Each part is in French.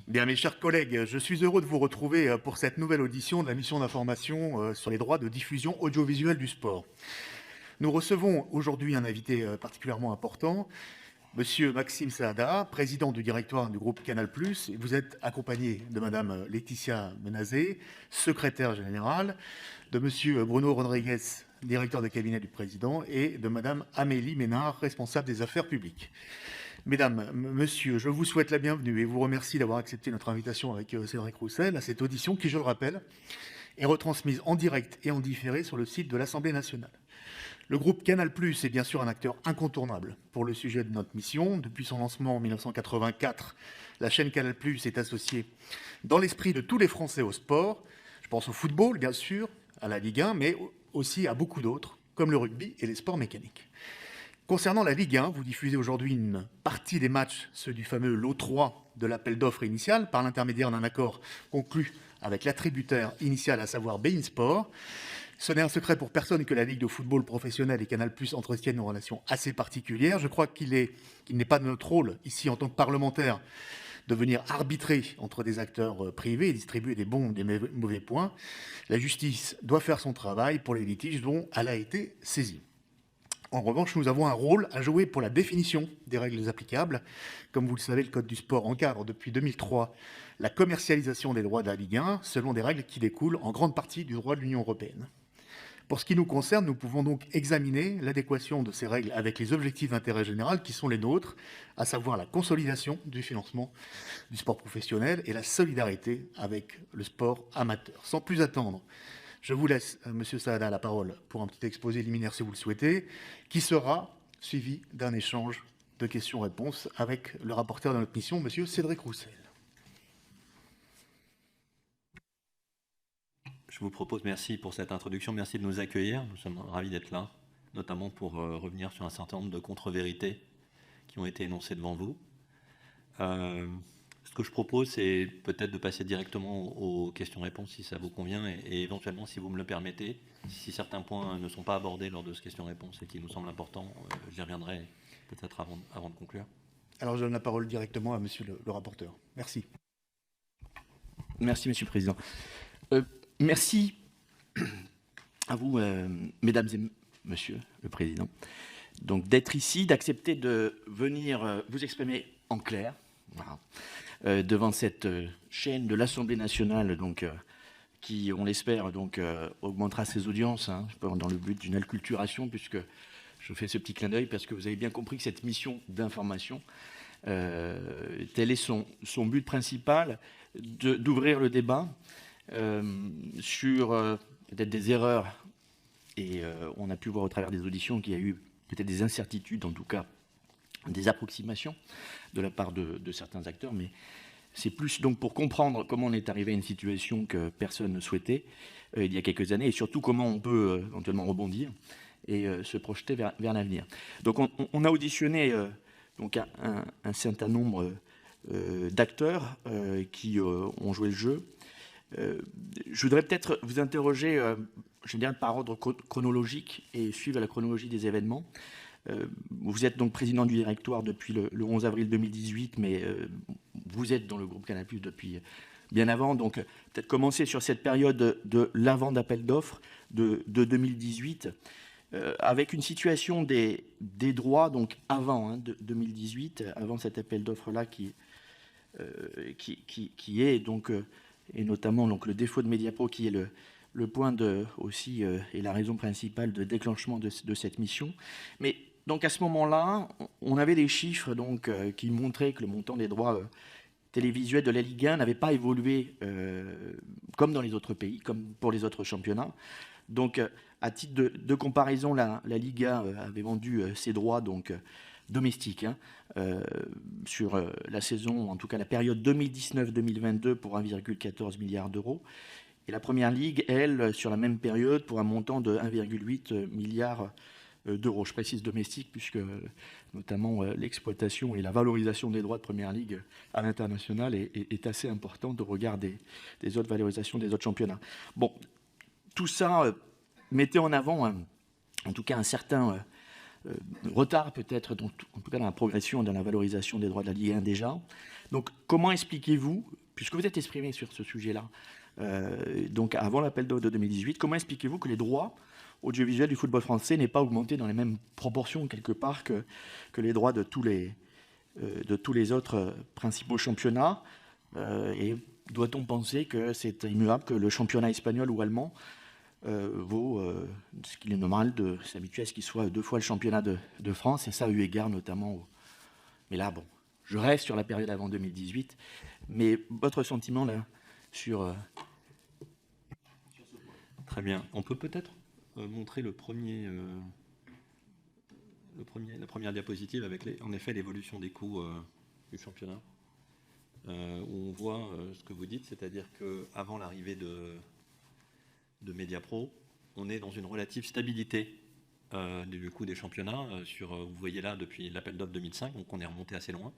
Bien, mes chers collègues, je suis heureux de vous retrouver pour cette nouvelle audition de la mission d'information sur les droits de diffusion audiovisuelle du sport. Nous recevons aujourd'hui un invité particulièrement important, Monsieur Maxime Saada, président du directoire du groupe Canal+. Et vous êtes accompagné de Madame Laetitia Menazé, secrétaire générale, de Monsieur Bruno Rodriguez, directeur de cabinet du président, et de Madame Amélie Ménard, responsable des affaires publiques. Mesdames, Messieurs, je vous souhaite la bienvenue et vous remercie d'avoir accepté notre invitation avec Cédric Roussel à cette audition qui, je le rappelle, est retransmise en direct et en différé sur le site de l'Assemblée nationale. Le groupe Canal+ est bien sûr un acteur incontournable pour le sujet de notre mission. Depuis son lancement en 1984, la chaîne Canal+ est associée dans l'esprit de tous les Français au sport. Je pense au football, bien sûr, à la Ligue 1, mais aussi à beaucoup d'autres, comme le rugby et les sports mécaniques. Concernant la Ligue 1, vous diffusez aujourd'hui une partie des matchs, ceux du fameux lot 3 de l'appel d'offres initial, par l'intermédiaire d'un accord conclu avec l'attributaire initial, à savoir beIN Sport. Ce n'est un secret pour personne que la Ligue de football professionnelle et Canal+ entretiennent une relation assez particulière. Je crois qu'il n'est pas de notre rôle, ici en tant que parlementaire, de venir arbitrer entre des acteurs privés et distribuer des bons ou des mauvais points. La justice doit faire son travail pour les litiges dont elle a été saisie. En revanche, nous avons un rôle à jouer pour la définition des règles applicables. Comme vous le savez, le Code du sport encadre depuis 2003 la commercialisation des droits de la Ligue 1 selon des règles qui découlent en grande partie du droit de l'Union européenne. Pour ce qui nous concerne, nous pouvons donc examiner l'adéquation de ces règles avec les objectifs d'intérêt général qui sont les nôtres, à savoir la consolidation du financement du sport professionnel et la solidarité avec le sport amateur. Sans plus attendre, je vous laisse, Monsieur Saada, la parole pour un petit exposé liminaire si vous le souhaitez, qui sera suivi d'un échange de questions-réponses avec le rapporteur de notre mission, Monsieur Cédric Roussel. Je vous propose, merci pour cette introduction, merci de nous accueillir. Nous sommes ravis d'être là, notamment pour revenir sur un certain nombre de contre-vérités qui ont été énoncées devant vous. Ce que je propose, c'est peut-être de passer directement aux questions-réponses, si ça vous convient, et éventuellement, si vous me le permettez, si certains points ne sont pas abordés lors de ce questions-réponses et qui nous semblent importants, j'y reviendrai peut-être avant de conclure. Alors, je donne la parole directement à Monsieur le rapporteur. Merci. Merci, Monsieur le Président. Merci à vous, Mesdames et Monsieur le Président, donc d'être ici, d'accepter de venir vous exprimer en clair, voilà, devant cette chaîne de l'Assemblée nationale, donc qui, on l'espère, donc augmentera ses audiences, hein, dans le but d'une acculturation, puisque je fais ce petit clin d'œil parce que vous avez bien compris que cette mission d'information, tel est son but principal, d'ouvrir le débat sur peut-être des erreurs, et on a pu voir au travers des auditions qu'il y a eu peut-être des incertitudes, en tout cas des approximations de la part de certains acteurs, mais c'est plus donc pour comprendre comment on est arrivé à une situation que personne ne souhaitait il y a quelques années, et surtout comment on peut éventuellement rebondir et se projeter vers l'avenir. Donc on a auditionné donc un certain nombre d'acteurs qui ont joué le jeu. Je voudrais peut-être vous interroger, je dirais par ordre chronologique et suivre la chronologie des événements. Vous êtes donc président du directoire depuis le 11 avril 2018, mais vous êtes dans le groupe Canal+ depuis bien avant. Donc peut-être commencer sur cette période de l'avant d'appel d'offres de 2018, avec une situation des droits donc avant de 2018, avant cet appel d'offres-là qui est donc... et notamment donc, le défaut de Mediapro qui est le point aussi et la raison principale de déclenchement de cette mission. Mais donc à ce moment-là, on avait des chiffres donc, qui montraient que le montant des droits télévisuels de la Ligue 1 n'avait pas évolué comme dans les autres pays, comme pour les autres championnats. Donc à titre de comparaison, la Ligue 1 avait vendu ses droits donc, domestiques, hein, sur la saison, en tout cas la période 2019-2022 pour 1,14 milliard d'euros. Et la Première Ligue, elle, sur la même période, pour un montant de 1,8 milliard d'euros. Je précise domestique, puisque notamment l'exploitation et la valorisation des droits de Première Ligue à l'international est assez importante au regard des autres valorisations des autres championnats. Bon, tout ça mettait en avant, en tout cas, un certain retard peut-être, en tout cas dans la progression, dans la valorisation des droits de la Ligue 1 déjà. Donc comment expliquez-vous, puisque vous êtes exprimé sur ce sujet-là, donc avant l'appel d'offres de 2018, comment expliquez-vous que les droits audiovisuels du football français n'aient pas augmenté dans les mêmes proportions quelque part que les droits de tous les autres principaux championnats, et doit-on penser que c'est immuable, que le championnat espagnol ou allemand vaut ce qu'il est normal de s'habituer à ce qu'il soit 2 fois le championnat de France, et ça eu égard notamment Mais là, bon, je reste sur la période avant 2018, mais votre sentiment là sur Très bien. On peut peut-être montrer la première diapositive avec en effet l'évolution des coûts du championnat, où on voit ce que vous dites, c'est-à-dire qu'avant l'arrivée de Mediapro, on est dans une relative stabilité du coût des championnats. Vous voyez là, depuis l'appel d'offres 2005, donc on est remonté assez loin,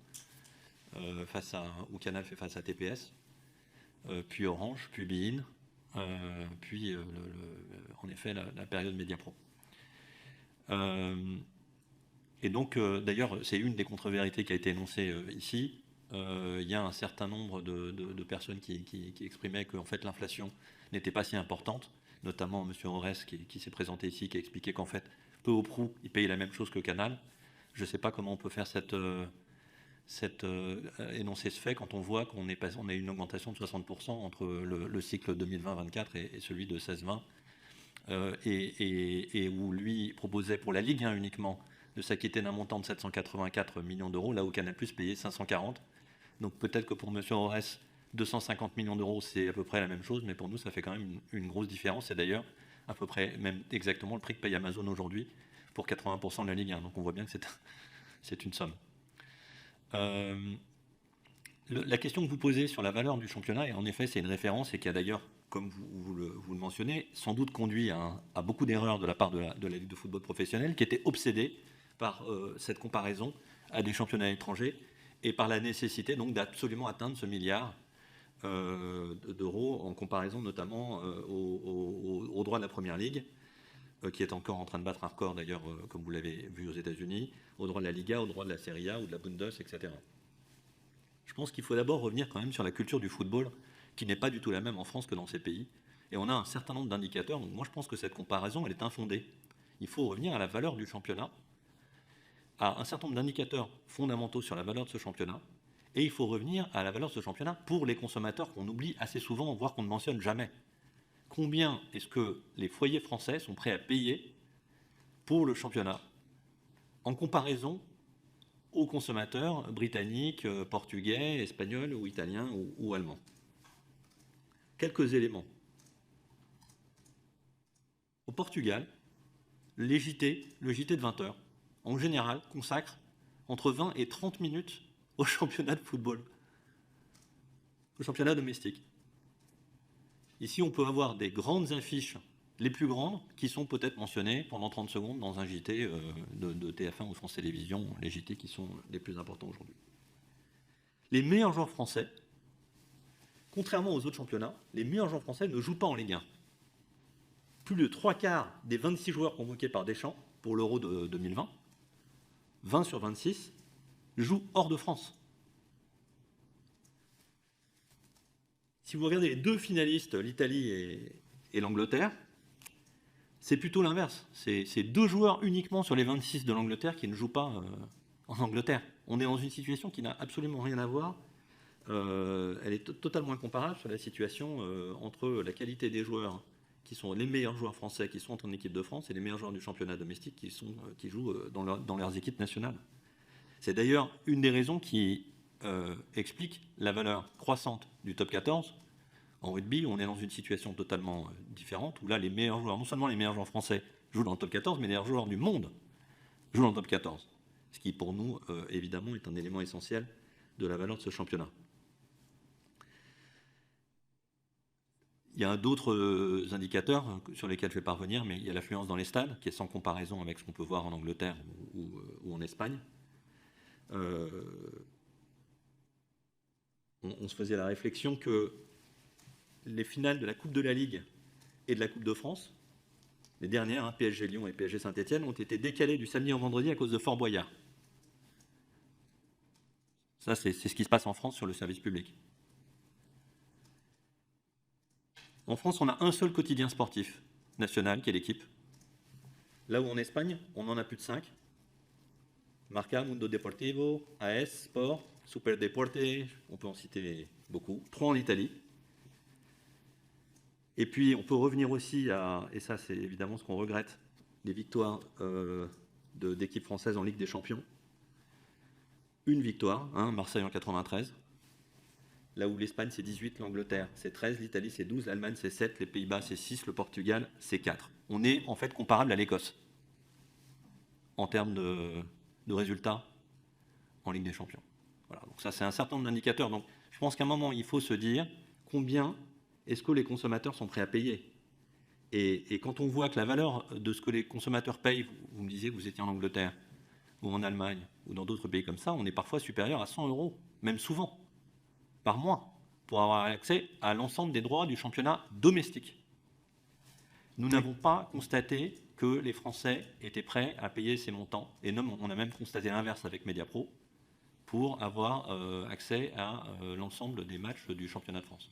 où Canal fait face à TPS, puis Orange, puis Bein, puis en effet la période Mediapro. Et donc, d'ailleurs, c'est une des contre-vérités qui a été énoncée ici. Il y a un certain nombre de personnes qui exprimaient qu'en fait l'inflation n'était pas si importante, notamment M. Aurès qui s'est présenté ici, qui a expliqué qu'en fait, peu ou prou, il payait la même chose que Canal. Je ne sais pas comment on peut faire énoncer ce fait quand on voit qu'on a eu une augmentation de 60% entre le cycle 2020-24 et celui de 16-20, et où lui proposait pour la Ligue 1 uniquement de s'acquitter d'un montant de 784 millions d'euros, là où Canal+ payait 540. Donc peut-être que pour M. Aurès, 250 millions d'euros, c'est à peu près la même chose, mais pour nous, ça fait quand même une grosse différence. Et d'ailleurs, à peu près, même exactement le prix que paye Amazon aujourd'hui pour 80% de la Ligue 1. Donc on voit bien que c'est une somme. La question que vous posez sur la valeur du championnat, et en effet, c'est une référence, et qui a d'ailleurs, comme vous le mentionnez, sans doute conduit à beaucoup d'erreurs de la part de la Ligue de football professionnelle, qui était obsédée par cette comparaison à des championnats étrangers, et par la nécessité donc d'absolument atteindre ce milliard d'euros, en comparaison notamment aux droits de la Première Ligue, qui est encore en train de battre un record d'ailleurs, comme vous l'avez vu aux États-Unis, aux droits de la Liga, aux droits de la Serie A ou de la Bundes, etc. Je pense qu'il faut d'abord revenir quand même sur la culture du football, qui n'est pas du tout la même en France que dans ces pays. Et on a un certain nombre d'indicateurs, donc moi je pense que cette comparaison, elle est infondée. Il faut revenir à la valeur du championnat, à un certain nombre d'indicateurs fondamentaux sur la valeur de ce championnat, et il faut revenir à la valeur de ce championnat pour les consommateurs qu'on oublie assez souvent, voire qu'on ne mentionne jamais. Combien est-ce que les foyers français sont prêts à payer pour le championnat en comparaison aux consommateurs britanniques, portugais, espagnols ou italiens ou allemands? Quelques éléments. Au Portugal, le JT de 20 heures, en général, consacre entre 20 et 30 minutes au championnat de football, au championnat domestique. Ici, on peut avoir des grandes affiches, les plus grandes, qui sont peut-être mentionnées pendant 30 secondes dans un JT de TF1 ou France Télévisions, les JT qui sont les plus importants aujourd'hui. Les meilleurs joueurs français, contrairement aux autres championnats, les meilleurs joueurs français ne jouent pas en Ligue 1. Plus de 3/4 des 26 joueurs convoqués par Deschamps pour l'Euro de 2020, 20 sur 26, jouent hors de France. Si vous regardez les 2 finalistes, l'Italie et l'Angleterre, c'est plutôt l'inverse. C'est 2 joueurs uniquement sur les 26 de l'Angleterre qui ne jouent pas en Angleterre. On est dans une situation qui n'a absolument rien à voir. Elle est totalement incomparable sur la situation entre la qualité des joueurs, qui sont les meilleurs joueurs français qui sont en équipe de France, et les meilleurs joueurs du championnat domestique qui jouent dans leurs équipes nationales. C'est d'ailleurs une des raisons qui explique la valeur croissante du top 14. En rugby, on est dans une situation totalement différente, où là, les meilleurs joueurs, non seulement les meilleurs joueurs français jouent dans le top 14, mais les meilleurs joueurs du monde jouent dans le top 14. Ce qui, pour nous, évidemment, est un élément essentiel de la valeur de ce championnat. Il y a d'autres indicateurs sur lesquels je vais parvenir, mais il y a l'affluence dans les stades, qui est sans comparaison avec ce qu'on peut voir en Angleterre ou en Espagne. On se faisait la réflexion que les finales de la Coupe de la Ligue et de la Coupe de France les dernières, hein, PSG Lyon et PSG Saint-Etienne, ont été décalées du samedi au vendredi à cause de Fort Boyard. Ça, c'est ce qui se passe en France sur le service public. En France, on a un seul quotidien sportif national, qui est l'Équipe. Là où en Espagne, on en a plus de 5. Marca, Mundo Deportivo, AS, Sport, Super Deporte, on peut en citer beaucoup. 3 en Italie. Et puis, on peut revenir aussi à, et ça c'est évidemment ce qu'on regrette, des victoires d'équipes françaises en Ligue des Champions. Une victoire, hein, Marseille en 93. Là où l'Espagne c'est 18, l'Angleterre c'est 13, l'Italie c'est 12, l'Allemagne c'est 7, les Pays-Bas c'est 6, le Portugal c'est 4. On est en fait comparable à l'Écosse en termes de résultats en Ligue des Champions. Voilà, donc ça c'est un certain nombre d'indicateurs. Donc je pense qu'à un moment il faut se dire combien est-ce que les consommateurs sont prêts à payer. Et quand on voit que la valeur de ce que les consommateurs payent, vous me disiez que vous étiez en Angleterre ou en Allemagne ou dans d'autres pays comme ça, on est parfois supérieur à 100 €, même souvent, par mois, pour avoir accès à l'ensemble des droits du championnat domestique. Nous n'avons pas constaté que les Français étaient prêts à payer ces montants, et on a même constaté l'inverse avec Mediapro, pour avoir accès à l'ensemble des matchs du championnat de France.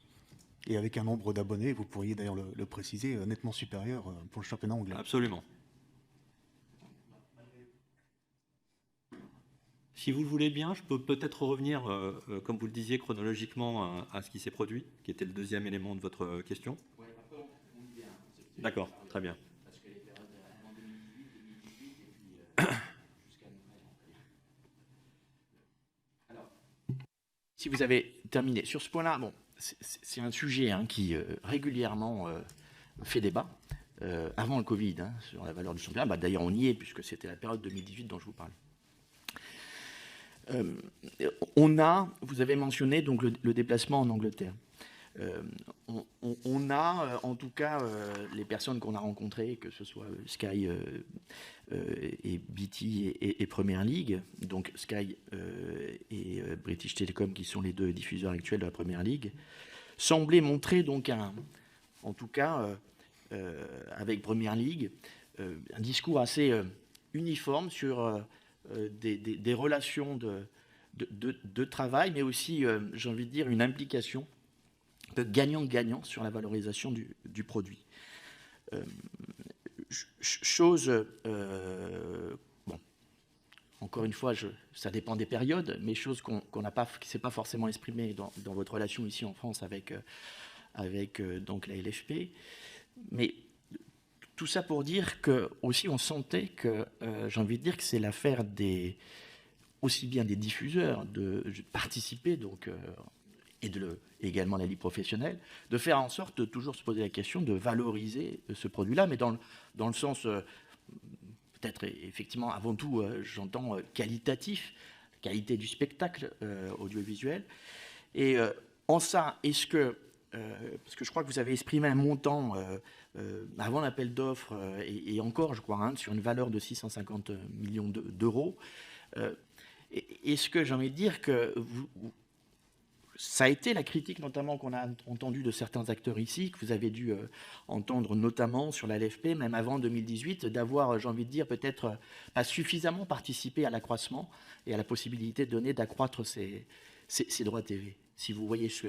Et avec un nombre d'abonnés, vous pourriez d'ailleurs le préciser, nettement supérieur pour le championnat anglais. Absolument. Si vous le voulez bien, je peux peut-être revenir, comme vous le disiez, chronologiquement à ce qui s'est produit, qui était le deuxième élément de votre question. Ouais, après, on dit bien. D'accord, très bien. Parce que les périodes avant 2018, 2018 et puis jusqu'à maintenant. Alors, si vous avez terminé sur ce point-là, bon, c'est un sujet hein, qui régulièrement fait débat. Avant le Covid, hein, sur la valeur du championnat. Bah, d'ailleurs, on y est, puisque c'était la période 2018 dont je vous parle. Vous avez mentionné donc le déplacement en Angleterre. On a, en tout cas, les personnes qu'on a rencontrées, que ce soit Sky et BT et Premier League, donc Sky et British Telecom, qui sont les deux diffuseurs actuels de la Premier League, semblaient montrer donc en tout cas, avec Premier League, un discours assez uniforme sur des relations de travail, mais aussi, j'ai envie de dire, une implication de gagnant-gagnant sur la valorisation du produit. Bon, encore une fois, ça dépend des périodes, mais chose qui ne s'est pas forcément exprimée dans votre relation ici en France avec donc la LFP. Mais tout ça pour dire que aussi on sentait que, j'ai envie de dire que c'est l'affaire aussi bien des diffuseurs de participer donc également la Ligue professionnelle, de faire en sorte de toujours se poser la question de valoriser ce produit-là, mais dans le sens peut-être effectivement avant tout, j'entends qualitatif, qualité du spectacle audiovisuel. Et en ça, est-ce que parce que je crois que vous avez exprimé un montant avant l'appel d'offres et encore, je crois, hein, sur une valeur de 650 millions d'euros. Est-ce que j'ai envie de dire que ça a été la critique notamment qu'on a entendue de certains acteurs ici, que vous avez dû entendre notamment sur la LFP, même avant 2018, d'avoir, j'ai envie de dire, peut-être pas suffisamment participé à l'accroissement et à la possibilité donnée d'accroître ces droits TV. Si vous voyez ce...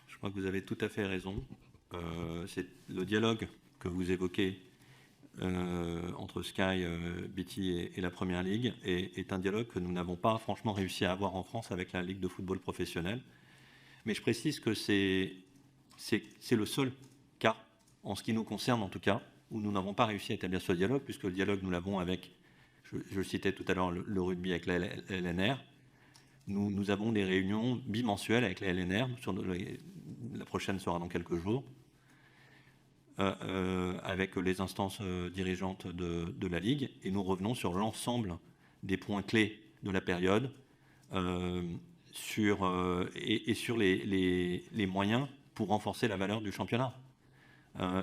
Je crois que vous avez tout à fait raison. C'est le dialogue que vous évoquez entre Sky, BT et la Première Ligue est un dialogue que nous n'avons pas franchement réussi à avoir en France avec la Ligue de football professionnel. Mais je précise que c'est le seul cas, en ce qui nous concerne en tout cas, où nous n'avons pas réussi à établir ce dialogue, puisque le dialogue nous l'avons avec, je citais tout à l'heure le rugby avec la LNR. Nous avons des réunions bimensuelles avec la LNR, la prochaine sera dans quelques jours, avec les instances dirigeantes de la Ligue, et nous revenons sur l'ensemble des points clés de la période sur les moyens pour renforcer la valeur du championnat.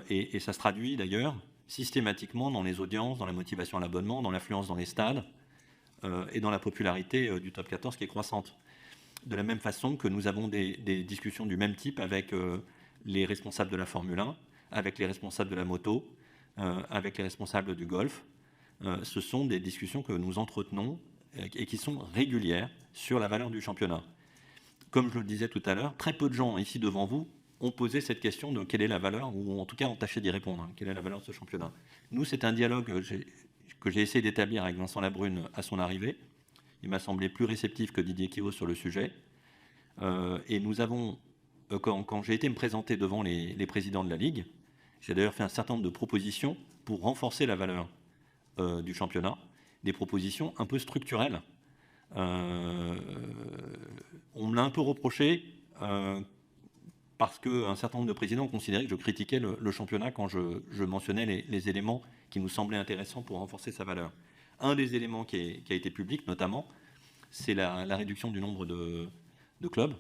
Et ça se traduit d'ailleurs systématiquement dans les audiences, dans la motivation à l'abonnement, dans l'affluence dans les stades et dans la popularité du top 14 qui est croissante. De la même façon que nous avons des discussions du même type avec les responsables de la Formule 1, avec les responsables de la moto, avec les responsables du golf. Ce sont des discussions que nous entretenons et qui sont régulières sur la valeur du championnat. Comme je le disais tout à l'heure, très peu de gens ici devant vous ont posé cette question de quelle est la valeur, ou en tout cas ont tâché d'y répondre, quelle est la valeur de ce championnat. Nous, c'est un dialogue que j'ai essayé d'établir avec Vincent Labrune à son arrivée. Il m'a semblé plus réceptif que Didier Quio sur le sujet. Et nous avons, quand j'ai été me présenter devant les présidents de la Ligue, j'ai d'ailleurs fait un certain nombre de propositions pour renforcer la valeur du championnat, des propositions un peu structurelles. On me l'a un peu reproché parce qu'un certain nombre de présidents ont considéré que je critiquais le championnat quand je mentionnais les éléments qui nous semblaient intéressants pour renforcer sa valeur. Un des éléments qui a été public, notamment, c'est la réduction du nombre de clubs,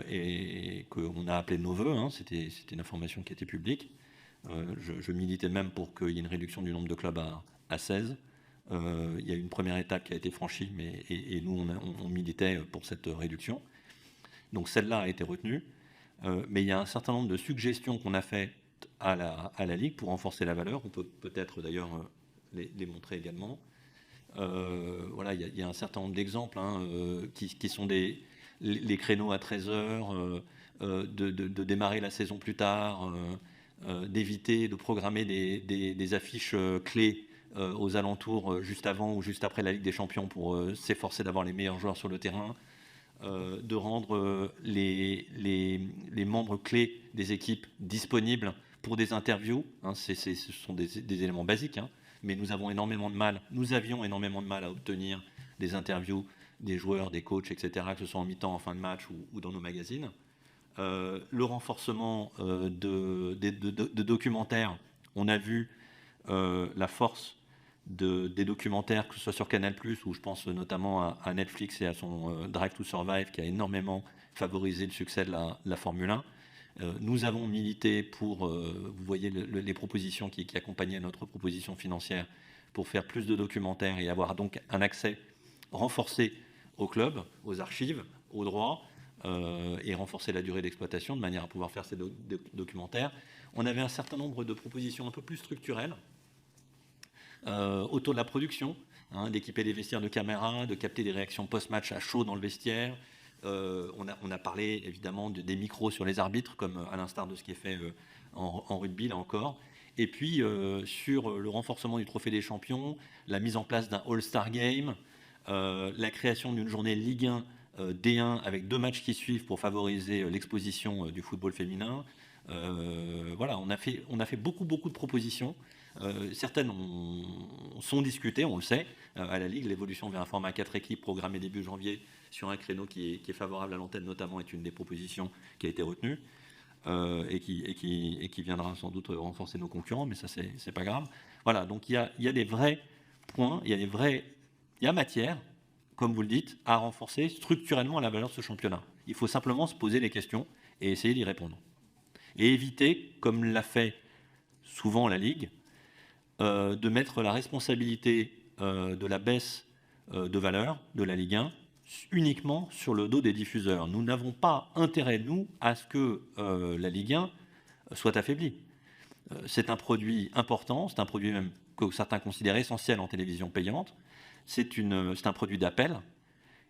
et qu'on a appelé de nos voeux, c'était une information qui était publique. Je militais même pour qu'il y ait une réduction du nombre de clubs à 16. Il y a eu une première étape qui a été franchie, et nous, on militait pour cette réduction. Donc celle-là a été retenue. Mais il y a un certain nombre de suggestions qu'on a faites à la Ligue pour renforcer la valeur. On peut peut-être d'ailleurs les montrer également. Voilà, il y a un certain nombre d'exemples qui sont les créneaux à 13h, de démarrer la saison plus tard, d'éviter de programmer des affiches clés aux alentours juste avant ou juste après la Ligue des Champions pour s'efforcer d'avoir les meilleurs joueurs sur le terrain, de rendre les membres clés des équipes disponibles pour des interviews. Ce sont des éléments basiques, mais nous avions énormément de mal à obtenir des interviews des joueurs, des coachs, etc., que ce soit en mi-temps, en fin de match ou dans nos magazines. Le renforcement de documentaires. On a vu la force des documentaires, que ce soit sur Canal+, où je pense notamment à Netflix et à son Drive to Survive, qui a énormément favorisé le succès de la Formule 1. Nous avons milité pour, vous voyez les propositions qui accompagnaient notre proposition financière, pour faire plus de documentaires et avoir donc un accès renforcé aux clubs, aux archives, aux droits, et renforcer la durée d'exploitation de manière à pouvoir faire ces documentaires. On avait un certain nombre de propositions un peu plus structurelles autour de la production, d'équiper les vestiaires de caméras, de capter des réactions post-match à chaud dans le vestiaire. On a parlé évidemment des micros sur les arbitres, comme à l'instar de ce qui est fait en rugby, là encore. Et puis sur le renforcement du Trophée des Champions, la mise en place d'un All-Star Game, la création d'une journée Ligue 1 D1 avec 2 matchs qui suivent pour favoriser l'exposition du football féminin. Voilà, on a fait beaucoup de propositions. Certaines sont discutées, on le sait, à la Ligue. L'évolution vers un format 4 équipes programmé début janvier sur un créneau qui est favorable à l'antenne notamment est une des propositions qui a été retenue et qui viendra sans doute renforcer nos concurrents, mais ça c'est pas grave. Voilà, donc il y a des vrais points, il y a matière, comme vous le dites, à renforcer structurellement la valeur de ce championnat. Il faut simplement se poser les questions et essayer d'y répondre. Et éviter, comme l'a fait souvent la Ligue, de mettre la responsabilité de la baisse de valeur de la Ligue 1 uniquement sur le dos des diffuseurs. Nous n'avons pas intérêt, nous, à ce que la Ligue 1 soit affaiblie. C'est un produit important, c'est un produit même que certains considèrent essentiel en télévision payante. C'est un produit d'appel,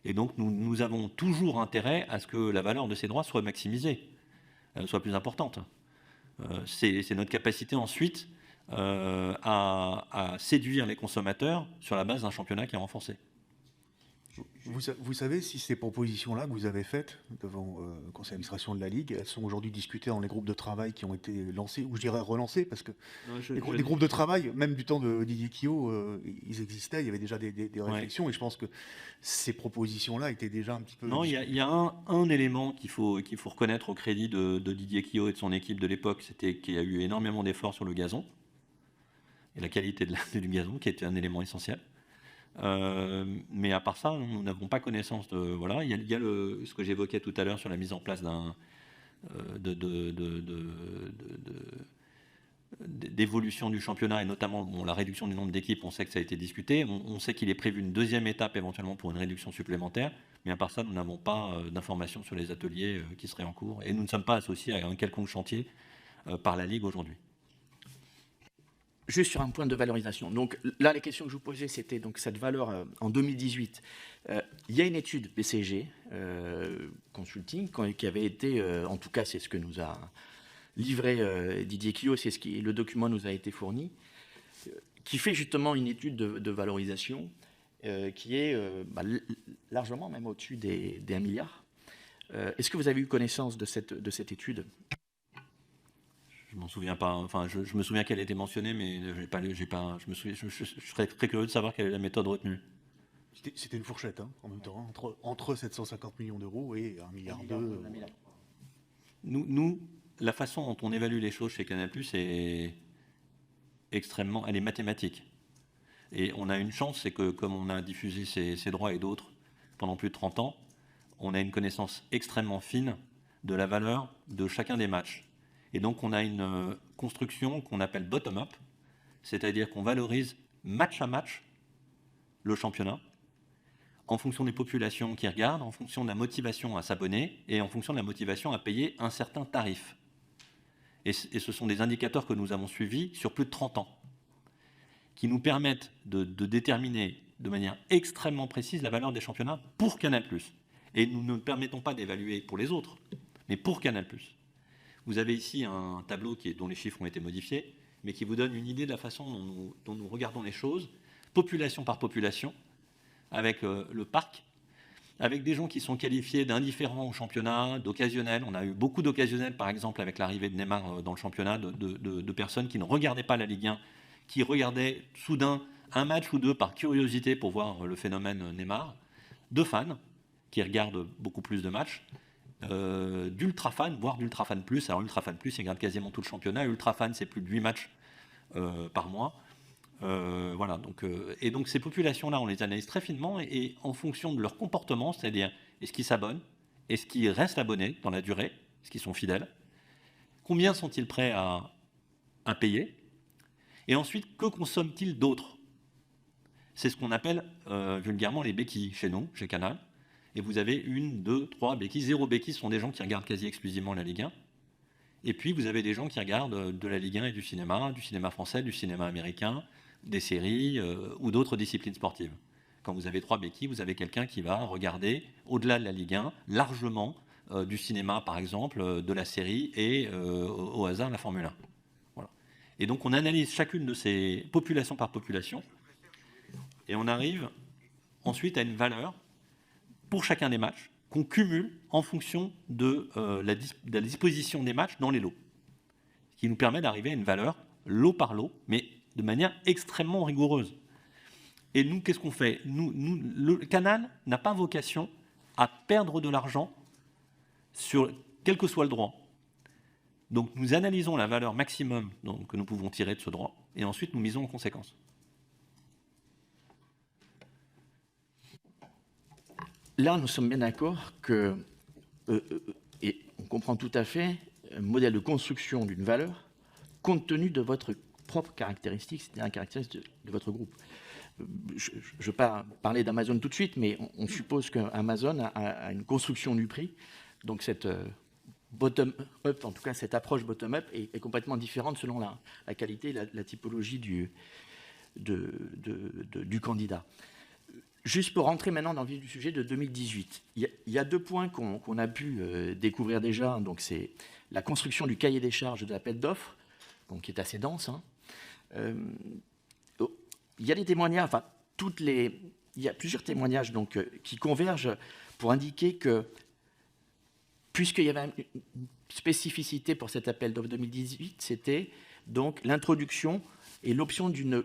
et donc nous avons toujours intérêt à ce que la valeur de ces droits soit maximisée, soit plus importante. C'est notre capacité ensuite à séduire les consommateurs sur la base d'un championnat qui est renforcé. Vous savez si ces propositions-là que vous avez faites devant le conseil d'administration de la Ligue, elles sont aujourd'hui discutées dans les groupes de travail qui ont été lancés, ou je dirais relancés, parce que les groupes de travail, même du temps de Didier Quio, ils existaient, il y avait déjà des réflexions, et je pense que ces propositions-là étaient déjà un petit peu... Non, il y a un élément qu'il faut reconnaître au crédit de Didier Quio et de son équipe de l'époque, c'était qu'il y a eu énormément d'efforts sur le gazon, et la qualité du gazon, qui était un élément essentiel. Mais à part ça, nous n'avons pas connaissance de... Voilà, il y a ce que j'évoquais tout à l'heure sur la mise en place d'évolution du championnat, et notamment la réduction du nombre d'équipes. On sait que ça a été discuté. On sait qu'il est prévu une deuxième étape éventuellement pour une réduction supplémentaire. Mais à part ça, nous n'avons pas d'informations sur les ateliers qui seraient en cours. Et nous ne sommes pas associés à un quelconque chantier par la Ligue aujourd'hui. juste sur un point de valorisation. Donc là, les questions que je vous posais, c'était donc cette valeur en 2018. Il y a une étude BCG Consulting qui avait été, en tout cas, c'est ce que nous a livré Didier Quillot, c'est le document nous a été fourni, qui fait justement une étude de valorisation qui est largement même au-dessus des 1 milliard. Est-ce que vous avez eu connaissance de cette étude ? Je m'en souviens pas. Enfin, je me souviens qu'elle a été mentionnée, mais je serais très curieux de savoir quelle est la méthode retenue. C'était une fourchette, hein, en même temps, entre 750 millions d'euros et 1,2 milliard. Nous, la façon dont on évalue les choses chez Canal+, est extrêmement, elle est mathématique. Et on a une chance, c'est que comme on a diffusé ces droits et d'autres pendant plus de 30 ans, on a une connaissance extrêmement fine de la valeur de chacun des matchs. Et donc on a une construction qu'on appelle bottom-up, c'est-à-dire qu'on valorise match à match le championnat, en fonction des populations qui regardent, en fonction de la motivation à s'abonner et en fonction de la motivation à payer un certain tarif. Et ce sont des indicateurs que nous avons suivis sur plus de 30 ans, qui nous permettent de déterminer de manière extrêmement précise la valeur des championnats pour Canal+. Et nous ne permettons pas d'évaluer pour les autres, mais pour Canal+. Vous avez ici un tableau dont les chiffres ont été modifiés, mais qui vous donne une idée de la façon dont nous regardons les choses, population par population, avec le parc, avec des gens qui sont qualifiés d'indifférents au championnat, d'occasionnels. On a eu beaucoup d'occasionnels, par exemple, avec l'arrivée de Neymar dans le championnat, de personnes qui ne regardaient pas la Ligue 1, qui regardaient soudain un match ou deux par curiosité pour voir le phénomène Neymar, de fans qui regardent beaucoup plus de matchs, d'ultra-fans, voire d'ultra-fans plus. Alors ultra-fans plus, ils regardent quasiment tout le championnat. Ultra-fans, c'est plus de 8 matchs par mois. Voilà, et donc ces populations-là, on les analyse très finement et en fonction de leur comportement, c'est-à-dire est-ce qu'ils s'abonnent, est-ce qu'ils restent abonnés dans la durée, est-ce qu'ils sont fidèles, combien sont-ils prêts à payer, et ensuite que consomment-ils d'autres. C'est ce qu'on appelle vulgairement les béquilles chez nous, chez Canal. Et vous avez 1, 2, 3 béquilles. 0 béquilles, ce sont des gens qui regardent quasi exclusivement la Ligue 1. Et puis vous avez des gens qui regardent de la Ligue 1 et du cinéma français, du cinéma américain, des séries ou d'autres disciplines sportives. Quand vous avez 3 béquilles, vous avez quelqu'un qui va regarder, au-delà de la Ligue 1, largement du cinéma, par exemple, de la série et au hasard la Formule 1. Voilà. Et donc on analyse chacune de ces populations par population et on arrive ensuite à une valeur pour chacun des matchs qu'on cumule en fonction de la disposition des matchs dans les lots, ce qui nous permet d'arriver à une valeur lot par lot, mais de manière extrêmement rigoureuse. Et nous, qu'est-ce qu'on fait ? Le Canal n'a pas vocation à perdre de l'argent sur quel que soit le droit. Donc nous analysons la valeur maximum que nous pouvons tirer de ce droit, et ensuite nous misons en conséquence. Là, nous sommes bien d'accord que, et on comprend tout à fait, un modèle de construction d'une valeur compte tenu de votre propre caractéristique, c'est-à-dire un caractéristique de votre groupe. Je ne vais pas parler d'Amazon tout de suite, mais on suppose qu'Amazon a une construction du prix, donc cette bottom-up, en tout cas cette approche bottom-up est complètement différente selon la qualité et la typologie du candidat. Juste pour rentrer maintenant dans le vif du sujet de 2018, il y a 2 points qu'on a pu découvrir déjà. Donc c'est la construction du cahier des charges de l'appel d'offres, donc qui est assez dense. Hein. Il y a des témoignages, enfin il y a plusieurs témoignages donc qui convergent pour indiquer que puisqu'il y avait une spécificité pour cet appel d'offres 2018, c'était donc l'introduction et l'option d'une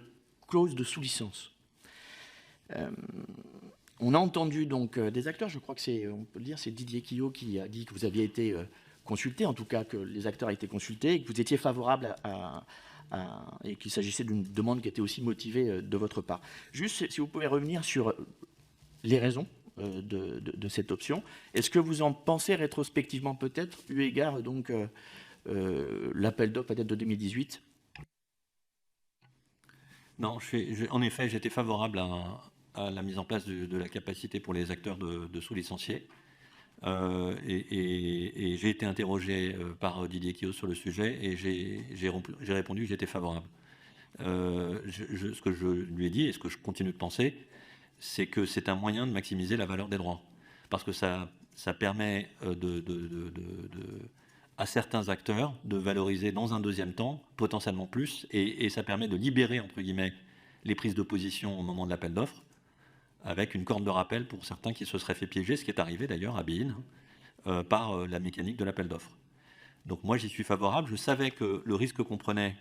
clause de sous-licence. On a entendu donc des acteurs, je crois que on peut le dire, c'est Didier Quillot qui a dit que vous aviez été consulté, en tout cas que les acteurs étaient consultés et que vous étiez favorable et qu'il s'agissait d'une demande qui était aussi motivée de votre part. Juste si vous pouvez revenir sur les raisons de cette option. Est-ce que vous en pensez rétrospectivement peut-être, eu égard donc l'appel d'offres peut-être de 2018 ? Non, en effet, j'étais favorable à la mise en place de la capacité pour les acteurs de sous-licencier. Et j'ai été interrogé par Didier Quillot sur le sujet et j'ai répondu que j'étais favorable. Ce que je lui ai dit et ce que je continue de penser, c'est que c'est un moyen de maximiser la valeur des droits. Parce que ça permet à certains acteurs de valoriser dans un deuxième temps, potentiellement plus, et ça permet de libérer, entre guillemets, les prises de position au moment de l'appel d'offres, avec une corde de rappel pour certains qui se seraient fait piéger, ce qui est arrivé d'ailleurs à Bein, par la mécanique de l'appel d'offres. Donc moi j'y suis favorable. Je savais que le risque qu'on prenait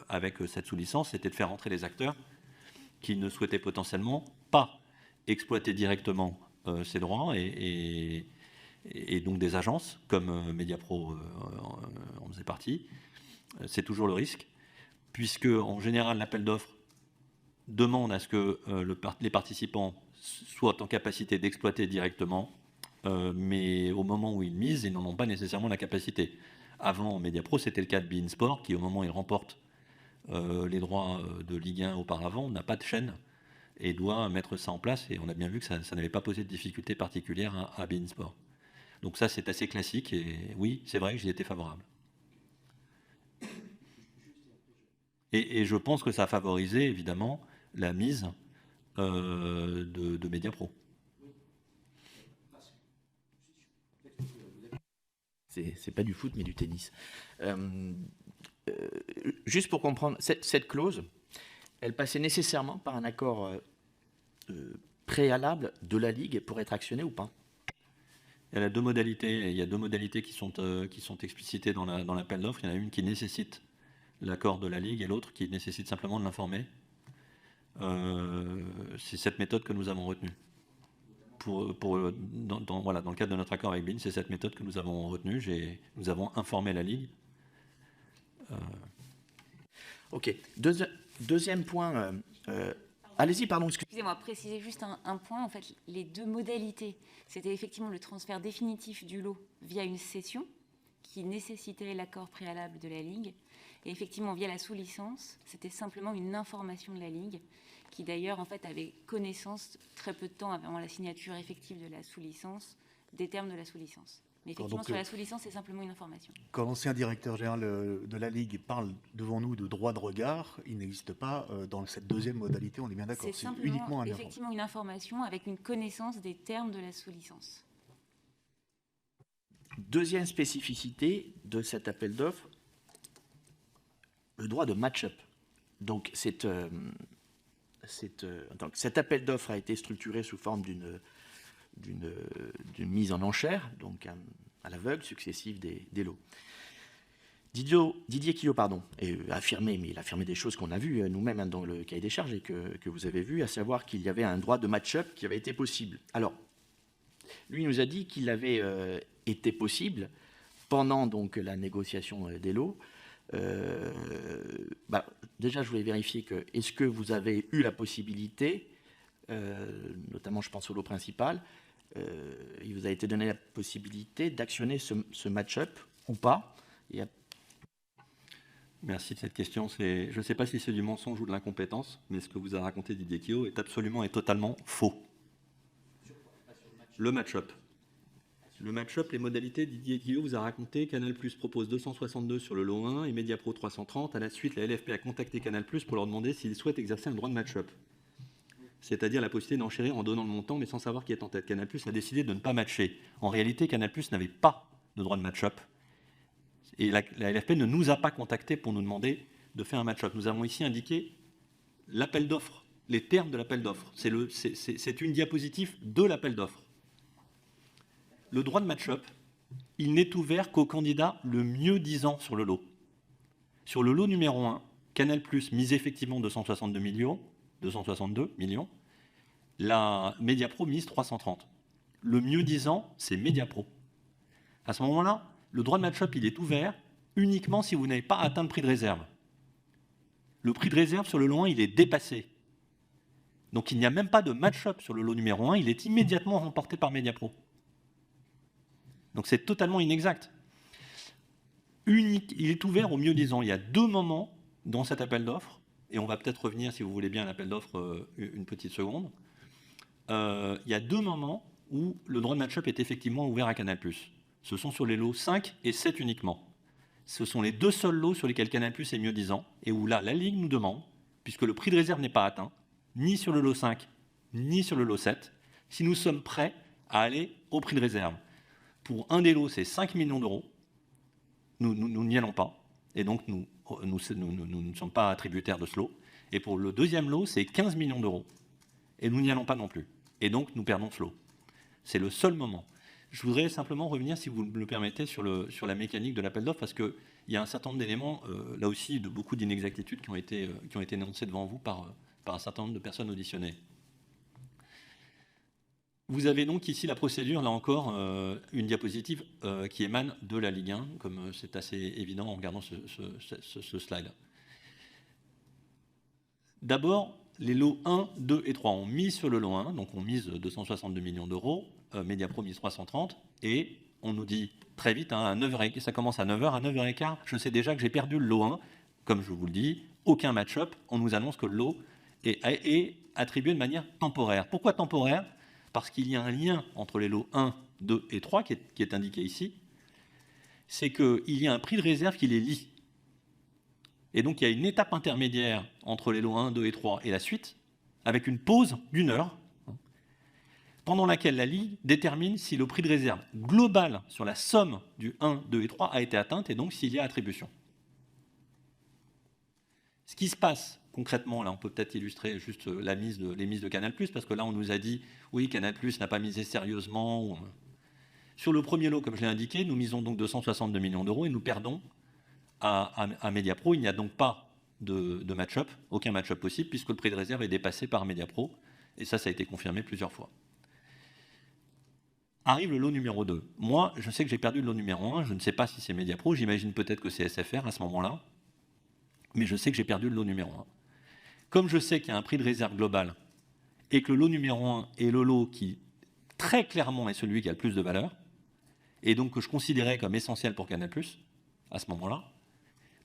avec cette sous-licence, c'était de faire entrer les acteurs qui ne souhaitaient potentiellement pas exploiter directement ces droits et donc des agences comme Mediapro en faisait partie. C'est toujours le risque, puisque en général l'appel d'offres demande à ce que les participants soient en capacité d'exploiter directement, mais au moment où ils misent, ils n'en ont pas nécessairement la capacité. Avant Mediapro, c'était le cas de beIN Sport, qui au moment où il remporte les droits de Ligue 1 auparavant, n'a pas de chaîne et doit mettre ça en place, et on a bien vu que ça n'avait pas posé de difficultés particulières à beIN Sport. Donc ça, c'est assez classique, et oui, c'est vrai que j'y étais favorable. Et je pense que ça a favorisé, évidemment, la mise de Mediapro. C'est pas du foot, mais du tennis. Juste pour comprendre, cette clause, elle passait nécessairement par un accord préalable de la Ligue pour être actionnée ou pas? Il y a deux modalités. Il y a deux modalités qui sont explicitées dans l'appel d'offres. Il y en a une qui nécessite l'accord de la Ligue et l'autre qui nécessite simplement de l'informer. C'est cette méthode que nous avons retenue. Voilà, dans le cadre de notre accord avec beIN, c'est cette méthode que nous avons retenue. Nous avons informé la Ligue. Ok. Deuxième point. Allez-y, pardon. Excusez-moi, préciser juste un point. En fait, les deux modalités, c'était effectivement le transfert définitif du lot via une cession qui nécessitait l'accord préalable de la Ligue. Et effectivement, via la sous-licence, c'était simplement une information de la Ligue qui d'ailleurs en fait avait connaissance très peu de temps avant la signature effective de la sous-licence des termes de la sous-licence. Mais effectivement, sur la sous-licence, c'est simplement une information. Quand l'ancien directeur général de la Ligue parle devant nous de droit de regard, il n'existe pas dans cette deuxième modalité, on est bien d'accord. C'est uniquement effectivement une information avec une connaissance des termes de la sous-licence. Deuxième spécificité de cet appel d'offres, le droit de match-up. Donc, cet appel d'offres a été structuré sous forme d'une mise en enchère, donc à l'aveugle, successive des lots. Didier Quillot, a affirmé, mais il a affirmé des choses qu'on a vues nous-mêmes dans le cahier des charges et que vous avez vu, à savoir qu'il y avait un droit de match-up qui avait été possible. Alors, lui nous a dit qu'il avait été possible pendant donc la négociation des lots. Déjà, je voulais vérifier est-ce que vous avez eu la possibilité, notamment je pense au lot principal, il vous a été donné la possibilité d'actionner ce match-up ou pas? Merci de cette question. Je ne sais pas si c'est du mensonge ou de l'incompétence, mais ce que vous a raconté Didier Quillot est absolument et totalement faux. Le match-up. Le match-up, les modalités, Didier Quillot vous a raconté, Canal+ propose 262 sur le lot 1 et Mediapro 330. À la suite, la LFP a contacté Canal+ pour leur demander s'ils souhaitent exercer un droit de match-up. C'est-à-dire la possibilité d'enchérir en donnant le montant, mais sans savoir qui est en tête. Canal+ a décidé de ne pas matcher. En réalité, Canal+ n'avait pas de droit de match-up. Et la LFP ne nous a pas contactés pour nous demander de faire un match-up. Nous avons ici indiqué l'appel d'offres, les termes de l'appel d'offres. C'est une diapositive de l'appel d'offres. Le droit de match-up, il n'est ouvert qu'au candidat le mieux disant sur le lot. Sur le lot numéro 1, Canal+ mise effectivement 262 millions, la Mediapro mise 330. Le mieux disant, c'est Mediapro. À ce moment-là, le droit de match-up, il est ouvert uniquement si vous n'avez pas atteint le prix de réserve. Le prix de réserve sur le lot 1, il est dépassé. Donc il n'y a même pas de match-up sur le lot numéro 1, il est immédiatement remporté par Mediapro. Donc c'est totalement inexact. Il est ouvert au mieux disant. Il y a deux moments dans cet appel d'offres, et on va peut-être revenir, si vous voulez bien, à l'appel d'offres une petite seconde. Il y a deux moments où le droit de match-up est effectivement ouvert à Canal+. Ce sont sur les lots 5 et 7 uniquement. ce sont les 2 seuls lots sur lesquels Canal+ est mieux disant, et où là, la Ligue nous demande, puisque le prix de réserve n'est pas atteint, ni sur le lot 5, ni sur le lot 7, si nous sommes prêts à aller au prix de réserve. Pour un des lots, c'est 5 millions d'euros. Nous n'y allons pas. Et donc, nous ne sommes pas attributaires de ce lot. Et pour le deuxième lot, c'est 15 millions d'euros. Et nous n'y allons pas non plus. Et donc, nous perdons ce lot. C'est le seul moment. Je voudrais simplement revenir, si vous me le permettez, sur la mécanique de l'appel d'offres, parce qu'il y a un certain nombre d'éléments, là aussi, de beaucoup d'inexactitudes qui ont été énoncées devant vous par un certain nombre de personnes auditionnées. Vous avez donc ici la procédure, là encore, une diapositive qui émane de la Ligue 1, comme c'est assez évident en regardant ce slide. D'abord, les lots 1, 2 et 3. On mise sur le lot 1, donc on mise 262 millions d'euros, Mediapro mise 330, et on nous dit très vite, à 9h, ça commence à 9h, à 9h15, je sais déjà que j'ai perdu le lot 1. Comme je vous le dis, aucun match-up, on nous annonce que le lot est attribué de manière temporaire. Pourquoi temporaire ? Parce qu'il y a un lien entre les lots 1, 2 et 3 qui est indiqué ici, c'est qu'il y a un prix de réserve qui les lie. Et donc il y a une étape intermédiaire entre les lots 1, 2 et 3 et la suite, avec une pause d'1 heure, pendant laquelle la Ligue détermine si le prix de réserve global sur la somme du 1, 2 et 3 a été atteinte, et donc s'il y a attribution. Ce qui se passe concrètement, là on peut peut-être illustrer juste les mises de Canal+, parce que là on nous a dit, oui, Canal+ n'a pas misé sérieusement. Sur le premier lot, comme je l'ai indiqué, nous misons donc 262 millions d'euros et nous perdons à Mediapro. Il n'y a donc pas de match-up, aucun match-up possible, puisque le prix de réserve est dépassé par Mediapro, et ça a été confirmé plusieurs fois. Arrive le lot numéro 2. Moi, je sais que j'ai perdu le lot numéro 1, je ne sais pas si c'est Mediapro, j'imagine peut-être que c'est SFR à ce moment-là, mais je sais que j'ai perdu le lot numéro 1. Comme je sais qu'il y a un prix de réserve global et que le lot numéro 1 est le lot qui, très clairement, est celui qui a le plus de valeur, et donc que je considérais comme essentiel pour Canal+, à ce moment-là,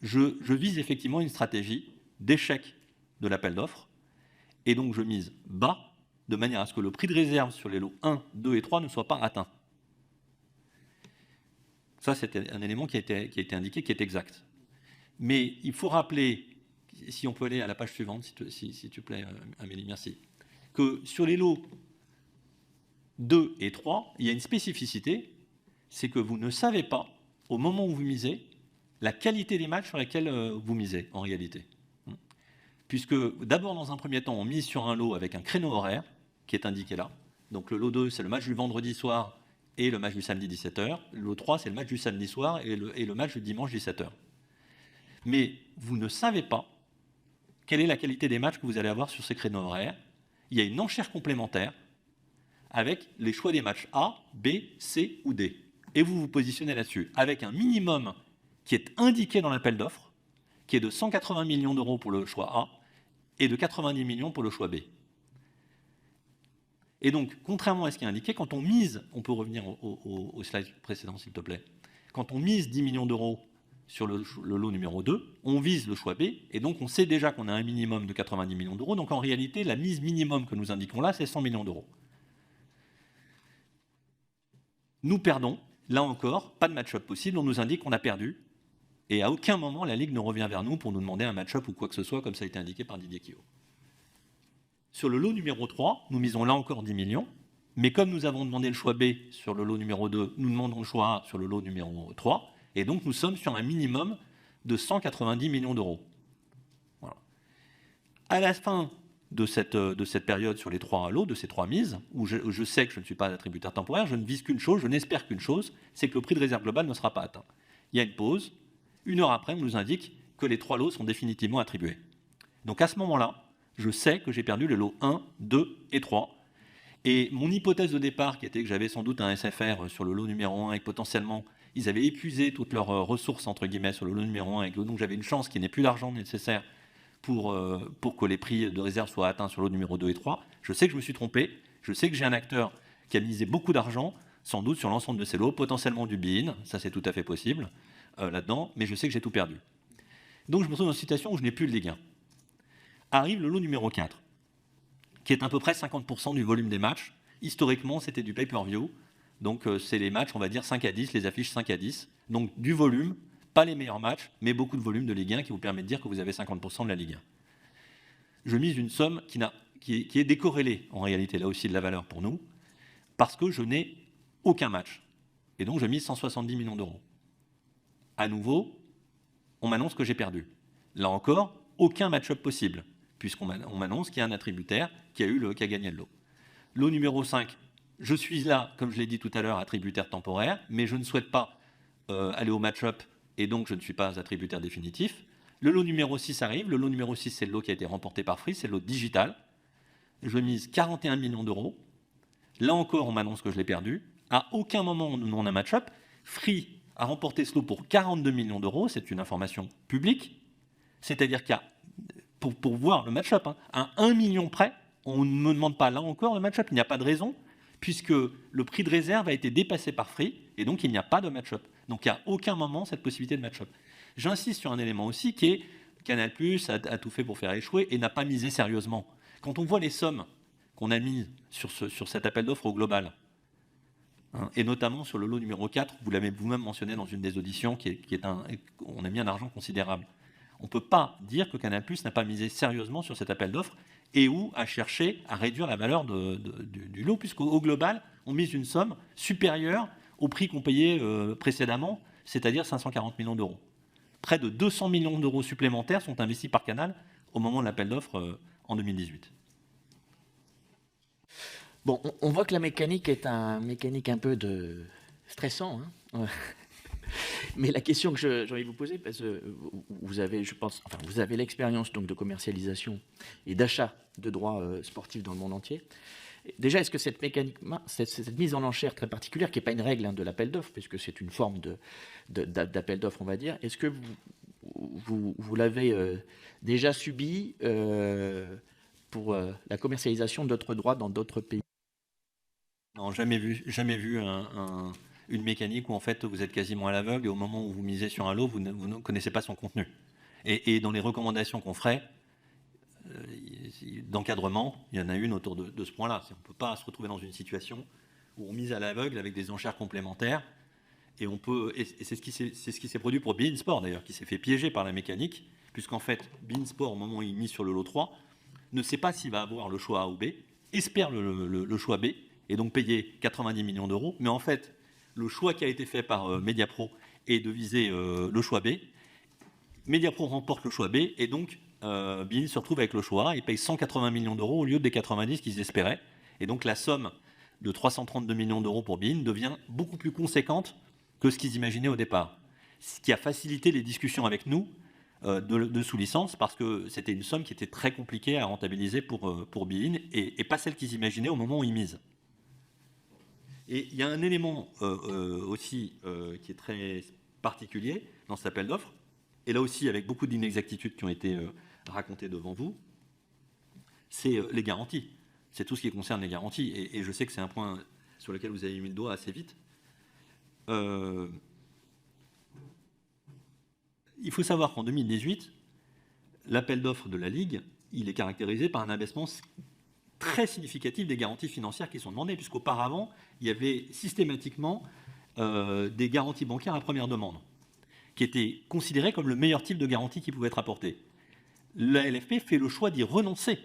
je vise effectivement une stratégie d'échec de l'appel d'offres, et donc je mise bas, de manière à ce que le prix de réserve sur les lots 1, 2 et 3 ne soit pas atteint. Ça, c'était un élément qui a été indiqué, qui est exact. Mais il faut rappeler, si on peut aller à la page suivante, s'il te plaît, Amélie, merci, que sur les lots 2 et 3, il y a une spécificité, c'est que vous ne savez pas, au moment où vous misez, la qualité des matchs sur lesquels vous misez, en réalité. Puisque, d'abord, dans un premier temps, on mise sur un lot avec un créneau horaire, qui est indiqué là. Donc le lot 2, c'est le match du vendredi soir et le match du samedi 17h. Le lot 3, c'est le match du samedi soir et le match du dimanche 17h. Mais vous ne savez pas quelle est la qualité des matchs que vous allez avoir sur ces créneaux horaires. Il y a une enchère complémentaire avec les choix des matchs A, B, C ou D. Et vous vous positionnez là-dessus, avec un minimum qui est indiqué dans l'appel d'offres, qui est de 180 millions d'euros pour le choix A et de 90 millions pour le choix B. Et donc, contrairement à ce qui est indiqué, quand on mise, on peut revenir au slide précédent s'il te plaît, quand on mise 10 millions d'euros sur le lot numéro 2, on vise le choix B, et donc on sait déjà qu'on a un minimum de 90 millions d'euros, donc en réalité, la mise minimum que nous indiquons là, c'est 100 millions d'euros. Nous perdons, là encore, pas de match-up possible, on nous indique qu'on a perdu, et à aucun moment la Ligue ne revient vers nous pour nous demander un match-up ou quoi que ce soit, comme ça a été indiqué par Didier Quillot. Sur le lot numéro 3, nous misons là encore 10 millions, mais comme nous avons demandé le choix B sur le lot numéro 2, nous demandons le choix A sur le lot numéro 3, et donc nous sommes sur un minimum de 190 millions d'euros. Voilà. À la fin de cette période sur les 3 lots, de ces 3 mises, où je sais que je ne suis pas attributaire temporaire, je ne vise qu'une chose, je n'espère qu'une chose, c'est que le prix de réserve global ne sera pas atteint. Il y a une pause, 1 heure après, on nous indique que les 3 lots sont définitivement attribués. Donc à ce moment-là, je sais que j'ai perdu les lots 1, 2 et 3. Et mon hypothèse de départ, qui était que j'avais sans doute un SFR sur le lot numéro 1 et que potentiellement ils avaient épuisé toutes leurs ressources entre guillemets sur le lot numéro 1 et que donc j'avais une chance qu'il n'y ait plus d'argent nécessaire pour que les prix de réserve soient atteints sur le lot numéro 2 et 3, je sais que je me suis trompé, je sais que j'ai un acteur qui a misé beaucoup d'argent, sans doute sur l'ensemble de ces lots, potentiellement du buy-in, ça c'est tout à fait possible là-dedans, mais je sais que j'ai tout perdu. Donc je me retrouve dans une situation où je n'ai plus de Ligue 1. Arrive le lot numéro 4, qui est à peu près 50% du volume des matchs. Historiquement, c'était du pay-per-view, donc c'est les matchs, on va dire 5 à 10, les affiches 5 à 10, donc du volume pas les meilleurs matchs, mais beaucoup de volume de Ligue 1 qui vous permet de dire que vous avez 50% de la Ligue 1. Je mise une somme qui est décorrélée, en réalité, là aussi, de la valeur pour nous, parce que je n'ai aucun match. Et donc, je mise 170 millions d'euros. À nouveau, on m'annonce que j'ai perdu. Là encore, aucun match-up possible, puisqu'on m'annonce qu'il y a un attributaire qui a gagné le lot. Lot numéro 5, je suis là, comme je l'ai dit tout à l'heure, attributaire temporaire, mais je ne souhaite pas aller au match-up, et donc je ne suis pas attributaire définitif. Le lot numéro 6 arrive. Le lot numéro 6, c'est le lot qui a été remporté par Free, c'est le lot digital. Je mise 41 millions d'euros. Là encore, on m'annonce que je l'ai perdu. À aucun moment, on a un match-up. Free a remporté ce lot pour 42 millions d'euros. C'est une information publique. C'est-à-dire qu'il y a, pour voir le match-up, à 1 million près, on ne me demande pas là encore le match-up. Il n'y a pas de raison, puisque le prix de réserve a été dépassé par Free, et donc il n'y a pas de match-up. Donc il n'y a aucun moment cette possibilité de match-up. J'insiste sur un élément aussi qui est Canal+ a tout fait pour faire échouer et n'a pas misé sérieusement. Quand on voit les sommes qu'on a mises sur cet appel d'offres au global, et notamment sur le lot numéro 4, vous l'avez vous-même mentionné dans une des auditions, on a mis un argent considérable. On ne peut pas dire que Canal+ n'a pas misé sérieusement sur cet appel d'offres et ou a cherché à réduire la valeur du lot, puisqu'au global, on mise une somme supérieure au prix qu'on payait précédemment, c'est-à-dire 540 millions d'euros. Près de 200 millions d'euros supplémentaires sont investis par Canal au moment de l'appel d'offres en 2018. Bon, on voit que la mécanique est un peu stressant. Mais la question que j'ai envie de vous poser, parce que vous avez, je pense, vous avez l'expérience donc de commercialisation et d'achat de droits sportifs dans le monde entier. Déjà, est-ce que cette mise en enchère très particulière, qui n'est pas une règle de l'appel d'offres, puisque c'est une forme d'appel d'offres, on va dire, est-ce que vous l'avez déjà subi pour la commercialisation d'autres droits dans d'autres pays? Non, jamais vu une mécanique où en fait vous êtes quasiment à l'aveugle et au moment où vous misez sur un lot, vous ne connaissez pas son contenu. Et dans les recommandations qu'on ferait, d'encadrement, il y en a une autour de ce point-là. On ne peut pas se retrouver dans une situation où on mise à l'aveugle avec des enchères complémentaires. Et c'est ce qui s'est produit pour beIN Sport d'ailleurs, qui s'est fait piéger par la mécanique, puisqu'en fait, beIN Sport, au moment où il mise sur le lot 3, ne sait pas s'il va avoir le choix A ou B, espère le choix B, et donc payer 90 millions d'euros. Mais en fait, le choix qui a été fait par Mediapro est de viser le choix B. Mediapro remporte le choix B, et donc beIN se retrouve avec le choix A et paye 180 millions d'euros au lieu des 90 qu'ils espéraient. Et donc la somme de 332 millions d'euros pour beIN devient beaucoup plus conséquente que ce qu'ils imaginaient au départ. Ce qui a facilité les discussions avec nous de sous-licence, parce que c'était une somme qui était très compliquée à rentabiliser pour beIN et pas celle qu'ils imaginaient au moment où ils misent. Et il y a un élément aussi qui est très particulier dans cet appel d'offres, et là aussi avec beaucoup d'inexactitudes qui ont été racontées devant vous, c'est les garanties. C'est tout ce qui concerne les garanties. Et je sais que c'est un point sur lequel vous avez mis le doigt assez vite. Il faut savoir qu'en 2018, l'appel d'offres de la Ligue, il est caractérisé par un abaissement très significatif des garanties financières qui sont demandées, puisqu'auparavant, il y avait systématiquement des garanties bancaires à première demande, qui étaient considérées comme le meilleur type de garantie qui pouvait être apporté. La LFP fait le choix d'y renoncer.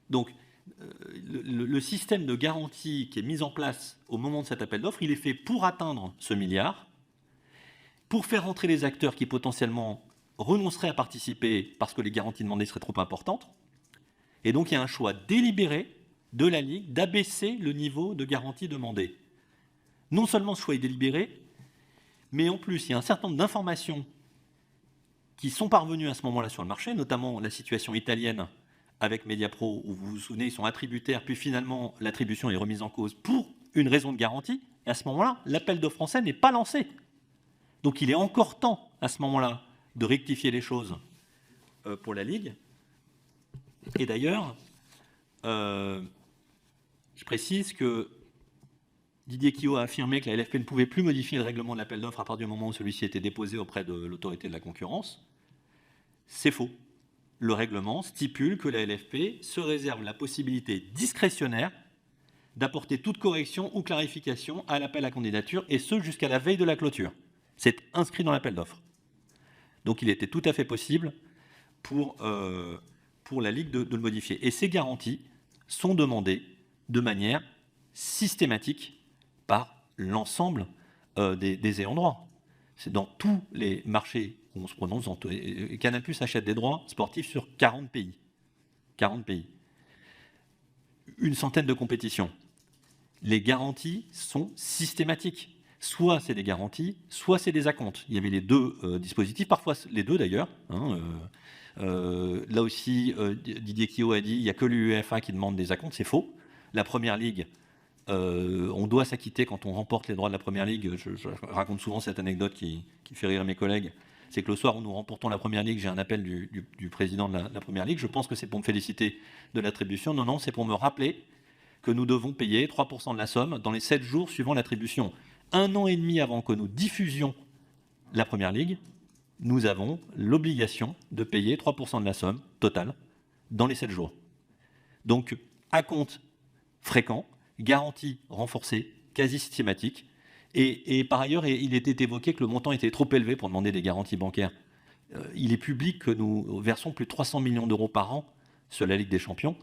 Donc, le système de garantie qui est mis en place au moment de cet appel d'offres, il est fait pour atteindre ce milliard, pour faire rentrer les acteurs qui potentiellement renonceraient à participer parce que les garanties demandées seraient trop importantes. Et donc il y a un choix délibéré de la Ligue d'abaisser le niveau de garantie demandé. Non seulement ce choix est délibéré, mais en plus il y a un certain nombre d'informations qui sont parvenues à ce moment-là sur le marché, notamment la situation italienne avec Mediapro, où vous vous souvenez, ils sont attributaires, puis finalement l'attribution est remise en cause pour une raison de garantie, et à ce moment-là, l'appel d'offres français n'est pas lancé. Donc il est encore temps, à ce moment-là, de rectifier les choses pour la Ligue. Et d'ailleurs, je précise que Didier Quillot a affirmé que la LFP ne pouvait plus modifier le règlement de l'appel d'offres à partir du moment où celui-ci était déposé auprès de l'autorité de la concurrence. C'est faux. Le règlement stipule que la LFP se réserve la possibilité discrétionnaire d'apporter toute correction ou clarification à l'appel à candidature, et ce jusqu'à la veille de la clôture. C'est inscrit dans l'appel d'offres. Donc il était tout à fait possible pour la Ligue de le modifier. Et ces garanties sont demandées de manière systématique par l'ensemble des ayants droit. C'est dans tous les marchés où on se prononce. Canal+ achète des droits sportifs sur 40 pays. 40 pays. Une centaine de compétitions. Les garanties sont systématiques. Soit c'est des garanties, soit c'est des acomptes. Il y avait les deux dispositifs, parfois les deux d'ailleurs. Là aussi, Didier Quillot a dit il n'y a que l'UEFA qui demande des acomptes. C'est faux. La Première Ligue, on doit s'acquitter quand on remporte les droits de la Première Ligue. Je raconte souvent cette anecdote qui fait rire mes collègues. C'est que le soir où nous remportons la Première Ligue, j'ai un appel du président de la Première Ligue. Je pense que c'est pour me féliciter de l'attribution. Non, c'est pour me rappeler que nous devons payer 3% de la somme dans les 7 jours suivant l'attribution. 1 an et demi avant que nous diffusions la Première Ligue, nous avons l'obligation de payer 3% de la somme totale dans les 7 jours. Donc, acompte fréquent, garantie renforcée, quasi systématique. Et par ailleurs, il était évoqué que le montant était trop élevé pour demander des garanties bancaires. Il est public que nous versons plus de 300 millions d'euros par an sur la Ligue des Champions,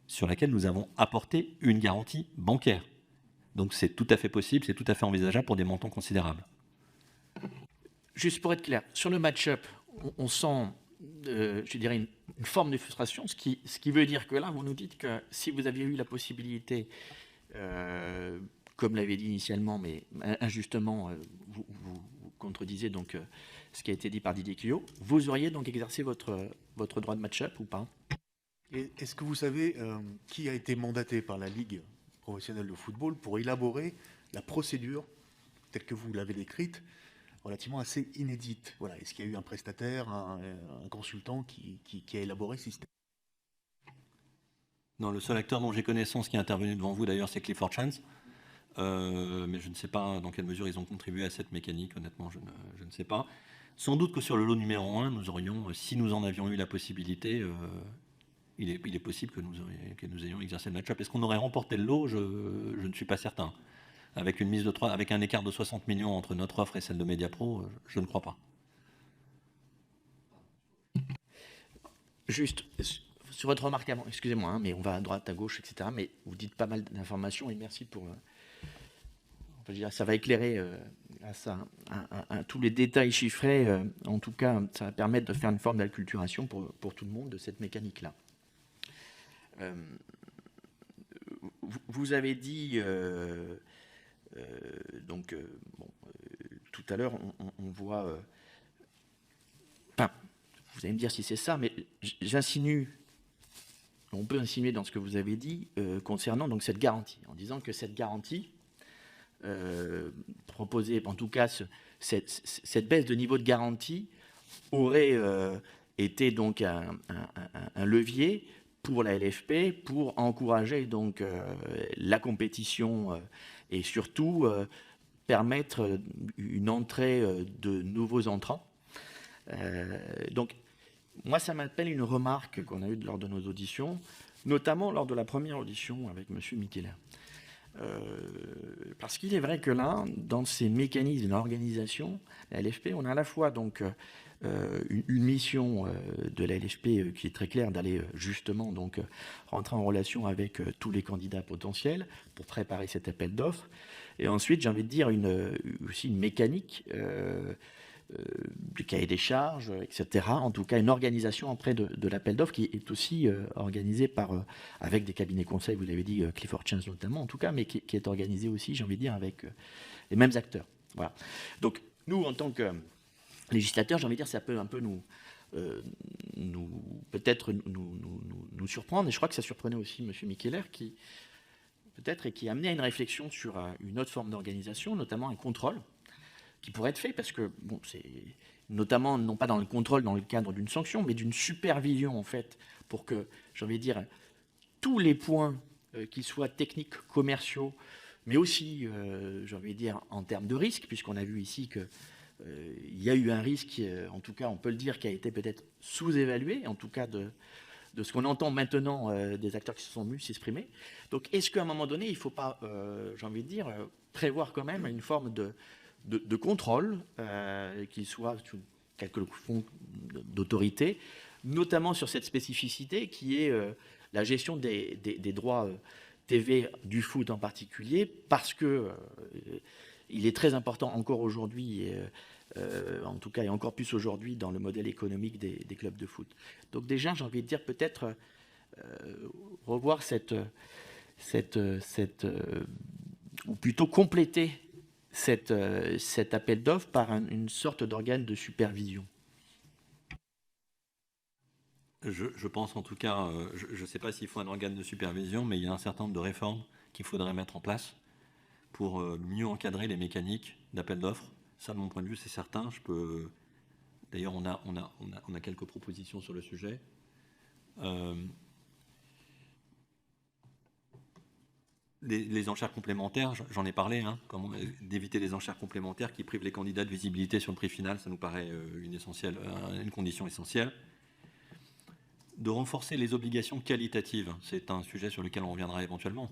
sur laquelle nous avons apporté une garantie bancaire. Donc c'est tout à fait possible, c'est tout à fait envisageable pour des montants considérables. Juste pour être clair, sur le match-up, on sent, je dirais, une forme de frustration, ce qui veut dire que là, vous nous dites que si vous aviez eu la possibilité, comme l'avait dit initialement, mais injustement, vous contredisez donc ce qui a été dit par Didier Quillot, vous auriez donc exercé votre droit de match-up ou pas? Et est-ce que vous savez qui a été mandaté par la Ligue professionnelle de football pour élaborer la procédure telle que vous l'avez décrite, relativement assez inédite? Voilà. Est-ce qu'il y a eu un prestataire, un consultant qui a élaboré ce système? Non, le seul acteur dont j'ai connaissance qui est intervenu devant vous d'ailleurs, c'est Clifford Chance. Mais je ne sais pas dans quelle mesure ils ont contribué à cette mécanique, honnêtement, je ne sais pas. Sans doute que sur le lot numéro 1, nous aurions, si nous en avions eu la possibilité, il est possible que nous ayons exercé le match-up. Est-ce qu'on aurait remporté le lot? Je ne suis pas certain. Avec une mise de 3, avec un écart de 60 millions entre notre offre et celle de Mediapro, je ne crois pas. Juste, sur votre remarque avant, excusez-moi, mais on va à droite, à gauche, etc. Mais vous dites pas mal d'informations et merci pour... ça va éclairer tous les détails chiffrés. En tout cas, ça va permettre de faire une forme d'acculturation pour tout le monde de cette mécanique-là. Vous avez dit, tout à l'heure, on voit... vous allez me dire si c'est ça, mais j'insinue, on peut insinuer dans ce que vous avez dit concernant donc cette garantie, en disant que cette garantie proposée, en tout cas cette baisse de niveau de garantie aurait été donc un levier pour la LFP pour encourager donc la compétition et surtout permettre une entrée de nouveaux entrants. Donc moi ça m'appelle une remarque qu'on a eue lors de nos auditions, notamment lors de la première audition avec M. Micheler. Parce qu'il est vrai que là, dans ces mécanismes d'organisation, la LFP, on a à la fois donc une mission de la LFP qui est très claire d'aller justement donc rentrer en relation avec tous les candidats potentiels pour préparer cet appel d'offres. Et ensuite, j'ai envie de dire aussi une mécanique du cahier des charges, etc. En tout cas, une organisation auprès de l'appel d'offres qui est aussi organisée avec des cabinets conseils, vous l'avez dit, Clifford Chance notamment, en tout cas, mais qui est organisée aussi, j'ai envie de dire, avec les mêmes acteurs. Voilà. Donc, nous, en tant que législateurs, j'ai envie de dire, ça peut un peu nous surprendre, et je crois que ça surprenait aussi M. Micheler, qui a amené à une réflexion sur une autre forme d'organisation, notamment un contrôle, qui pourrait être fait, parce que, bon, c'est notamment, non pas dans le contrôle, dans le cadre d'une sanction, mais d'une supervision, en fait, pour que, j'ai envie de dire, tous les points, qu'ils soient techniques, commerciaux, mais aussi, j'ai envie de dire, en termes de risque, puisqu'on a vu ici que il y a eu un risque, en tout cas, on peut le dire, qui a été peut-être sous-évalué, en tout cas de ce qu'on entend maintenant des acteurs qui se sont venus s'exprimer. Donc, est-ce qu'à un moment donné, il ne faut pas, j'ai envie de dire, prévoir quand même une forme de contrôle, qu'il soit sous quelques fonds d'autorité, notamment sur cette spécificité qui est la gestion des droits TV du foot en particulier, parce que il est très important encore aujourd'hui, en tout cas et encore plus aujourd'hui dans le modèle économique des clubs de foot. Donc déjà, j'ai envie de dire peut-être revoir ou plutôt compléter cet appel d'offres par une sorte d'organe de supervision. Je pense en tout cas, je ne sais pas s'il faut un organe de supervision, mais il y a un certain nombre de réformes qu'il faudrait mettre en place pour mieux encadrer les mécaniques d'appel d'offres. Ça, de mon point de vue, c'est certain. D'ailleurs, on a quelques propositions sur le sujet. Les enchères complémentaires, j'en ai parlé, hein, d'éviter les enchères complémentaires qui privent les candidats de visibilité sur le prix final, ça nous paraît une condition essentielle. De renforcer les obligations qualitatives, c'est un sujet sur lequel on reviendra éventuellement.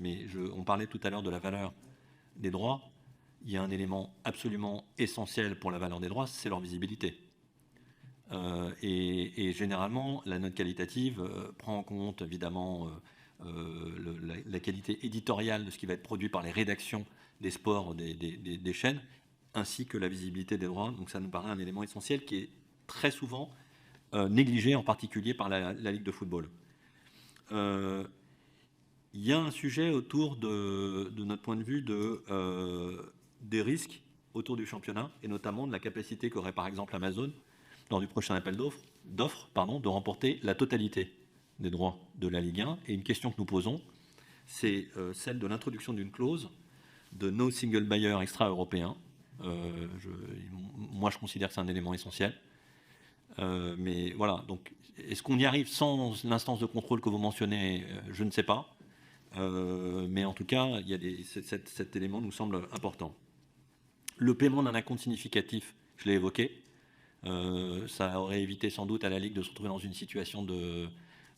Mais on parlait tout à l'heure de la valeur des droits. Il y a un élément absolument essentiel pour la valeur des droits, c'est leur visibilité. Et généralement, la note qualitative prend en compte évidemment la qualité éditoriale de ce qui va être produit par les rédactions des sports des chaînes, ainsi que la visibilité des droits. Donc ça nous paraît un élément essentiel qui est très souvent négligé, en particulier par la Ligue de football. Il y a un sujet autour de notre point de vue des risques autour du championnat, et notamment de la capacité qu'aurait par exemple Amazon, lors du prochain appel d'offres, de remporter la totalité des droits de la Ligue 1. Et une question que nous posons, c'est celle de l'introduction d'une clause de no single buyer extra-européen. Moi, je considère que c'est un élément essentiel. Mais voilà, donc est-ce qu'on y arrive sans l'instance de contrôle que vous mentionnez? Je ne sais pas. Mais en tout cas, cet élément nous semble important. Le paiement d'un acompte significatif, je l'ai évoqué. Ça aurait évité sans doute à la Ligue de se retrouver dans une situation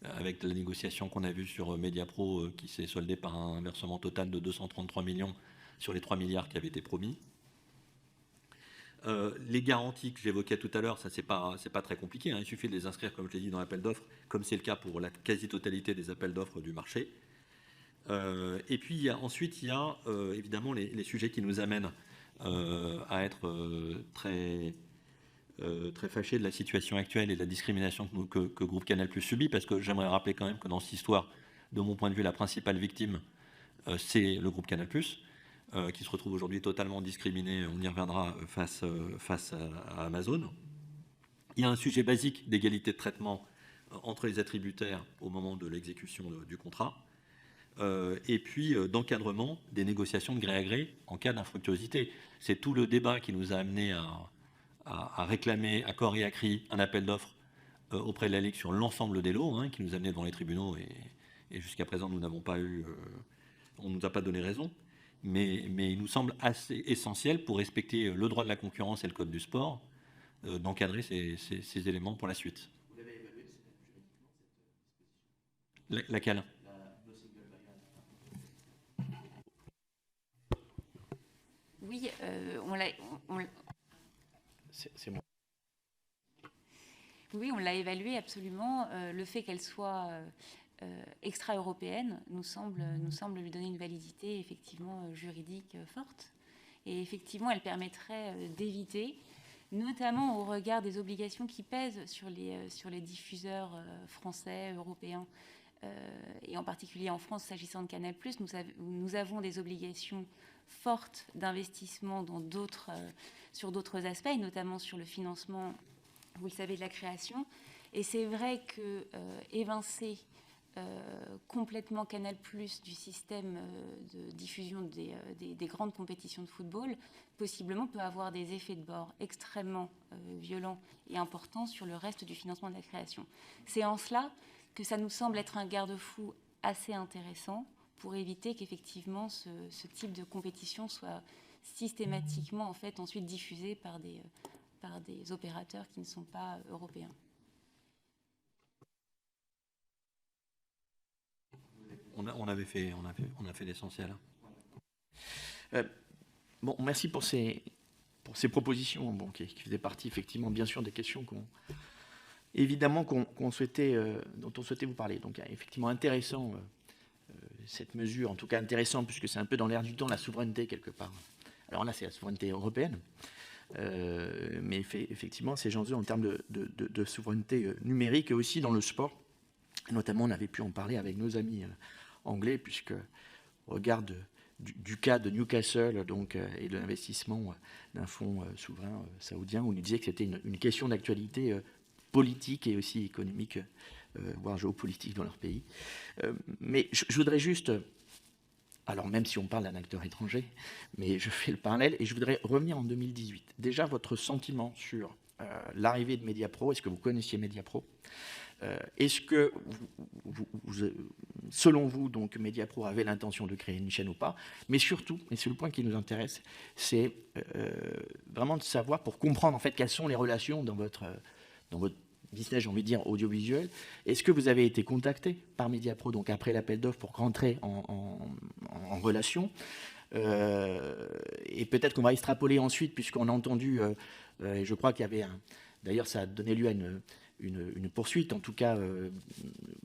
avec la négociation qu'on a vue sur Mediapro qui s'est soldée par un versement total de 233 millions sur les 3 milliards qui avaient été promis. Les garanties que j'évoquais tout à l'heure, ça c'est pas très compliqué, hein. Il suffit de les inscrire, comme je l'ai dit, dans l'appel d'offres, comme c'est le cas pour la quasi-totalité des appels d'offres du marché. Et puis ensuite, il y a évidemment les sujets qui nous amènent à être très fâchés de la situation actuelle et de la discrimination que Groupe Canal+ subit, parce que j'aimerais rappeler quand même que dans cette histoire, de mon point de vue, la principale victime, c'est le Groupe Canal+, qui se retrouve aujourd'hui totalement discriminé, on y reviendra, face à Amazon. Il y a un sujet basique d'égalité de traitement entre les attributaires au moment de l'exécution du contrat, et puis d'encadrement des négociations de gré à gré en cas d'infructuosité. C'est tout le débat qui nous a amené à réclamer à corps et à cri un appel d'offres auprès de la Ligue sur l'ensemble des lots, hein, qui nous a amené devant les tribunaux, et jusqu'à présent nous n'avons pas on ne nous a pas donné raison. Mais il nous semble assez essentiel pour respecter le droit de la concurrence et le code du sport d'encadrer ces éléments pour la suite. Vous l'avez évalué juridiquement, laquelle? Oui, C'est moi. Oui, on l'a évalué absolument. Le fait qu'elle soit extra-européenne nous semble lui donner une validité effectivement juridique forte. Et effectivement, elle permettrait d'éviter, notamment au regard des obligations qui pèsent sur les diffuseurs français, européens, et en particulier en France, s'agissant de Canal+, nous avons des obligations fortes d'investissement sur d'autres aspects, et notamment sur le financement, vous le savez, de la création. Et c'est vrai que évincer complètement Canal+ du système de diffusion des grandes compétitions de football, possiblement peut avoir des effets de bord extrêmement violents et importants sur le reste du financement de la création. C'est en cela que ça nous semble être un garde-fou assez intéressant pour éviter qu'effectivement ce type de compétition soit systématiquement en fait ensuite diffusé par des opérateurs qui ne sont pas européens. On a fait l'essentiel. Bon, merci pour ces propositions, bon, qui faisaient partie effectivement, bien sûr, des questions qu'on souhaitait, dont on souhaitait vous parler. Donc, effectivement, intéressant cette mesure, en tout cas intéressant, puisque c'est un peu dans l'air du temps, la souveraineté quelque part. Alors là, c'est la souveraineté européenne, mais effectivement, ces enjeux en termes de souveraineté numérique et aussi dans le sport. Notamment, on avait pu en parler avec nos amis anglais, puisque au regard du cas de Newcastle donc, et de l'investissement d'un fonds souverain saoudien, on nous disait que c'était une question d'actualité politique et aussi économique, voire géopolitique dans leur pays. Mais je voudrais juste, alors même si on parle d'un acteur étranger, mais je fais le parallèle et je voudrais revenir en 2018. Déjà, votre sentiment sur l'arrivée de Mediapro, est-ce que vous connaissiez Mediapro ? Est-ce que, selon vous, donc, Mediapro avait l'intention de créer une chaîne ou pas? Mais surtout, et c'est le point qui nous intéresse, c'est vraiment de savoir, pour comprendre en fait quelles sont les relations dans votre business, j'ai envie de dire, audiovisuel. Est-ce que vous avez été contacté par Mediapro, donc après l'appel d'offres, pour rentrer en relation et peut-être qu'on va extrapoler ensuite, puisqu'on a entendu, et je crois qu'il y avait d'ailleurs, ça a donné lieu à une poursuite, en tout cas,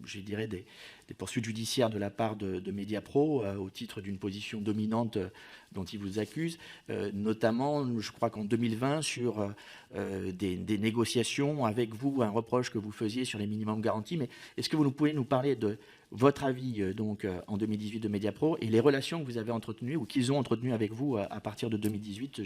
je dirais des poursuites judiciaires de la part de Mediapro au titre d'une position dominante dont ils vous accusent, notamment, je crois qu'en 2020, sur des négociations avec vous, un reproche que vous faisiez sur les minimums garantis. Mais est-ce que vous pouvez nous parler de votre avis donc, en 2018 de Mediapro et les relations que vous avez entretenues ou qu'ils ont entretenues avec vous à partir de 2018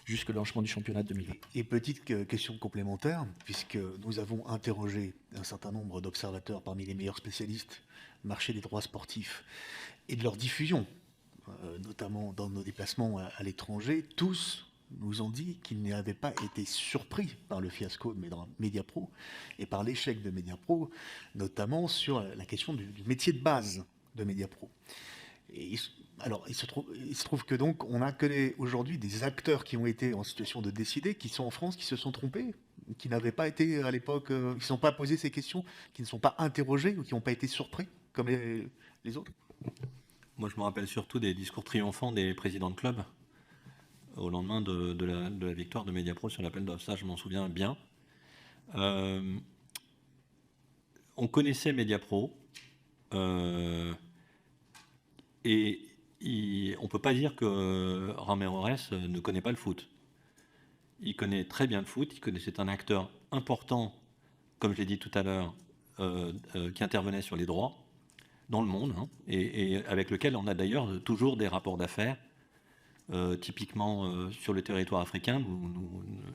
jusqu'au lancement du championnat de 2020. Et petite question complémentaire, puisque nous avons interrogé un certain nombre d'observateurs parmi les meilleurs spécialistes du marché des droits sportifs et de leur diffusion, notamment dans nos déplacements à l'étranger, tous nous ont dit qu'ils n'avaient pas été surpris par le fiasco de Mediapro et par l'échec de Mediapro, notamment sur la question du métier de base de Mediapro. Et alors, il se trouve que donc on a aujourd'hui des acteurs qui ont été en situation de décider, qui sont en France, qui se sont trompés, qui n'avaient pas été à l'époque, qui ne se sont pas posé ces questions, qui ne sont pas interrogés ou qui n'ont pas été surpris comme les autres. Moi, je me rappelle surtout des discours triomphants des présidents de club au lendemain de la victoire de Mediapro sur l'appel d'offres. Ça, je m'en souviens bien. On connaissait Mediapro et on ne peut pas dire que Ramiro ne connaît pas le foot. Il connaît très bien le foot, c'est un acteur important, comme je l'ai dit tout à l'heure, qui intervenait sur les droits dans le monde, hein, et avec lequel on a d'ailleurs toujours des rapports d'affaires. Typiquement sur le territoire africain,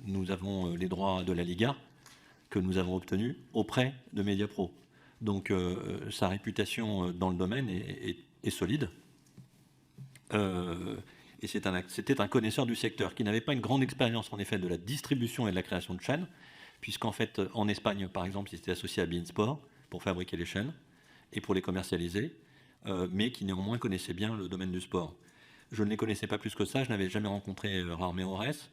nous avons les droits de la Liga que nous avons obtenus auprès de Mediapro. Donc sa réputation dans le domaine est solide. Et c'était un connaisseur du secteur qui n'avait pas une grande expérience en effet de la distribution et de la création de chaînes, puisqu'en fait en Espagne par exemple il s'était associé à beIN Sport pour fabriquer les chaînes et pour les commercialiser, mais qui néanmoins connaissait bien le domaine du sport. Je ne les connaissais pas plus que ça, je n'avais jamais rencontré Ramiro Ores.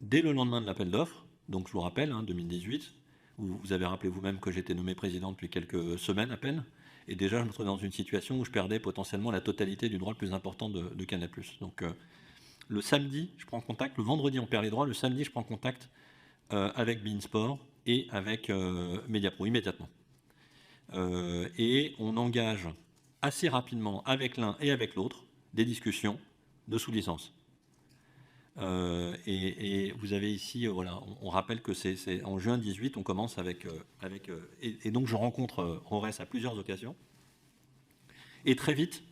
Dès le lendemain de l'appel d'offres, donc je vous rappelle, 2018, vous avez rappelé vous-même que j'étais nommé président depuis quelques semaines à peine, et déjà je me trouvais dans une situation où je perdais potentiellement la totalité du droit le plus important de Canal+. Donc le samedi, je prends contact, le vendredi on perd les droits, le samedi je prends contact avec beIN Sport et avec Mediapro immédiatement. Et on engage assez rapidement avec l'un et avec l'autre des discussions de sous-licence. Et vous avez ici, voilà, on rappelle que c'est en juin 2018, on commence et donc je rencontre Rores à plusieurs occasions. Et très vite,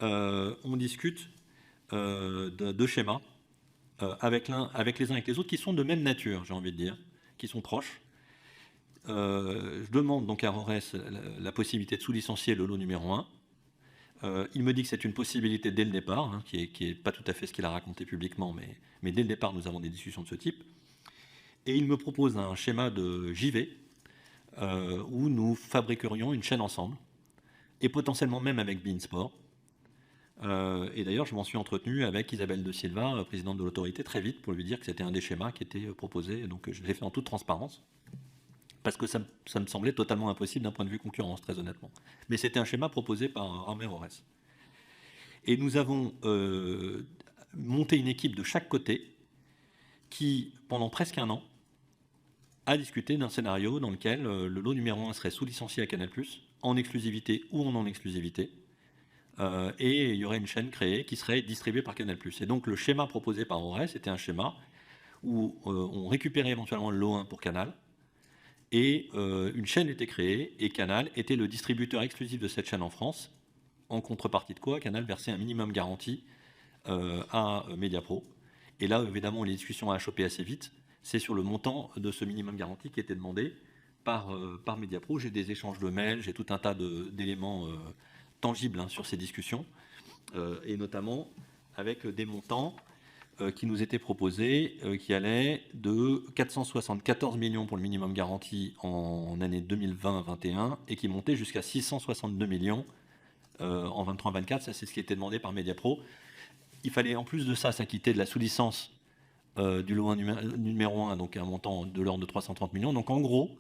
on discute de schémas avec les uns avec les autres qui sont de même nature, j'ai envie de dire, qui sont proches. Je demande donc à Rores la possibilité de sous-licencier le lot numéro 1. Il me dit que c'est une possibilité dès le départ, qui est pas tout à fait ce qu'il a raconté publiquement, mais dès le départ, nous avons des discussions de ce type. Et il me propose un schéma de JV où nous fabriquerions une chaîne ensemble, et potentiellement même avec beIN Sport. Et d'ailleurs, je m'en suis entretenu avec Isabelle de Silva, présidente de l'autorité, très vite, pour lui dire que c'était un des schémas qui était proposé. Donc je l'ai fait en toute transparence, parce que ça me semblait totalement impossible d'un point de vue concurrence, très honnêtement. Mais c'était un schéma proposé par Ramiro Ores. Et nous avons monté une équipe de chaque côté qui, pendant presque un an, a discuté d'un scénario dans lequel le lot numéro 1 serait sous-licencié à Canal+, en exclusivité ou en non-exclusivité, et il y aurait une chaîne créée qui serait distribuée par Canal+. Et donc le schéma proposé par Aurès était un schéma où on récupérait éventuellement le lot 1 pour Canal, et une chaîne était créée, et Canal était le distributeur exclusif de cette chaîne en France, en contrepartie de quoi Canal versait un minimum garanti à Mediapro. Et là, évidemment, les discussions ont achoppé assez vite. C'est sur le montant de ce minimum garanti qui était demandé par Mediapro. J'ai des échanges de mails, j'ai tout un tas d'éléments tangibles sur ces discussions, et notamment avec des montants qui nous étaient proposés, qui allaient de 474 millions pour le minimum garanti en année 2020-21 et qui montaient jusqu'à 662 millions en 23-24. Ça, c'est ce qui était demandé par Mediapro. Il fallait en plus de ça s'acquitter de la sous-licence du lot 1 numéro 1, donc un montant de l'ordre de 330 millions. Donc en gros,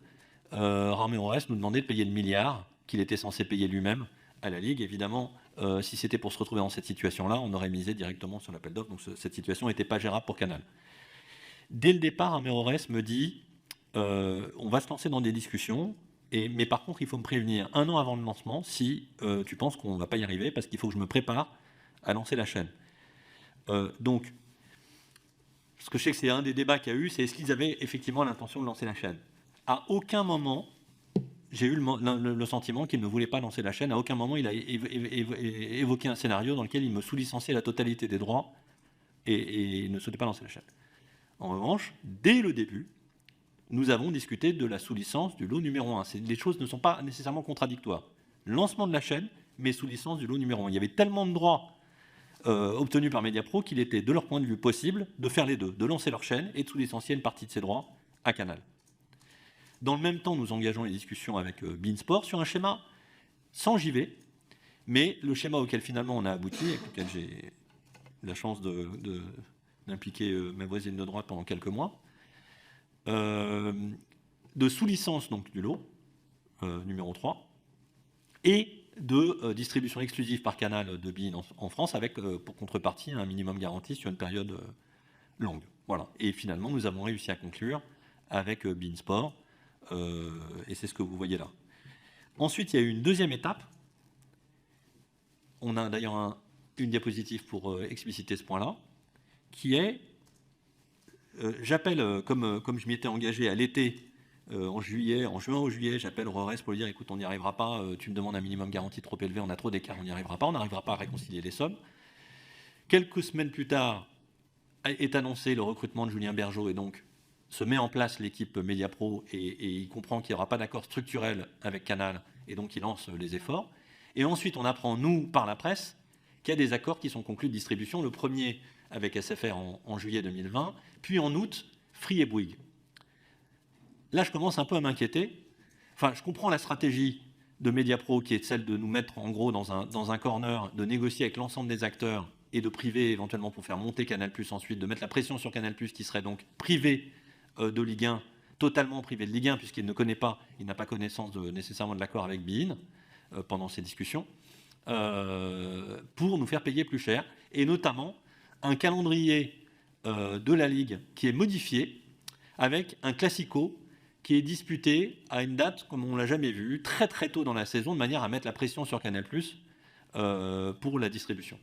Ramé Aurès nous demandait de payer le milliard qu'il était censé payer lui-même à la Ligue. Évidemment, si c'était pour se retrouver dans cette situation-là, on aurait misé directement sur l'appel d'offres, donc cette situation n'était pas gérable pour Canal. Dès le départ, Ramé Aurès me dit on va se lancer dans des discussions, mais par contre, il faut me prévenir un an avant le lancement si tu penses qu'on ne va pas y arriver, parce qu'il faut que je me prépare à lancer la chaîne. Donc, ce que je sais que c'est un des débats qu'il y a eu, c'est est-ce qu'ils avaient effectivement l'intention de lancer la chaîne. À aucun moment, j'ai eu le sentiment qu'il ne voulait pas lancer la chaîne. À aucun moment, il a évoqué un scénario dans lequel il me sous-licenciait la totalité des droits et il ne souhaitait pas lancer la chaîne. En revanche, dès le début, nous avons discuté de la sous-licence du lot numéro 1. Les choses ne sont pas nécessairement contradictoires. Lancement de la chaîne, mais sous-licence du lot numéro 1. Il y avait tellement de droits obtenus par Mediapro qu'il était, de leur point de vue, possible de faire les deux, de lancer leur chaîne et de sous-licencier une partie de ces droits à Canal. Dans le même temps, nous engageons les discussions avec beIN Sport sur un schéma sans JV, mais le schéma auquel finalement on a abouti, avec lequel j'ai la chance d'impliquer ma voisine de droite pendant quelques mois, de sous-licence donc du lot numéro 3, et de distribution exclusive par Canal de beIN en France, avec pour contrepartie un minimum garanti sur une période longue. Voilà. Et finalement, nous avons réussi à conclure avec beIN Sport, et c'est ce que vous voyez là. Ensuite, il y a eu une deuxième étape. On a d'ailleurs une diapositive pour expliciter ce point-là, qui est, j'appelle, comme je m'y étais engagé à l'été, en juin ou juillet, j'appelle Aurès pour lui dire, écoute, on n'y arrivera pas, tu me demandes un minimum garanti trop élevé, on a trop d'écart, on n'y arrivera pas, on n'arrivera pas à réconcilier les sommes. Quelques semaines plus tard, est annoncé le recrutement de Julien Bergeau, et donc se met en place l'équipe Mediapro, et il comprend qu'il n'y aura pas d'accord structurel avec Canal, et donc il lance les efforts. Et ensuite, on apprend, nous, par la presse, qu'il y a des accords qui sont conclus de distribution, le premier avec SFR en juillet 2020, puis en août, Free et Bouygues. Là, je commence un peu à m'inquiéter. Enfin, je comprends la stratégie de Mediapro, qui est celle de nous mettre en gros dans un corner, de négocier avec l'ensemble des acteurs et de priver éventuellement pour faire monter Canal+, ensuite, de mettre la pression sur Canal+, qui serait donc privé de Ligue 1, totalement privé de Ligue 1, puisqu'il ne connaît pas, il n'a pas connaissance nécessairement de l'accord avec beIN pendant ces discussions, pour nous faire payer plus cher, et notamment un calendrier de la Ligue qui est modifié, avec un classico qui est disputé à une date comme on ne l'a jamais vu, très très tôt dans la saison, de manière à mettre la pression sur Canal+, pour la distribution.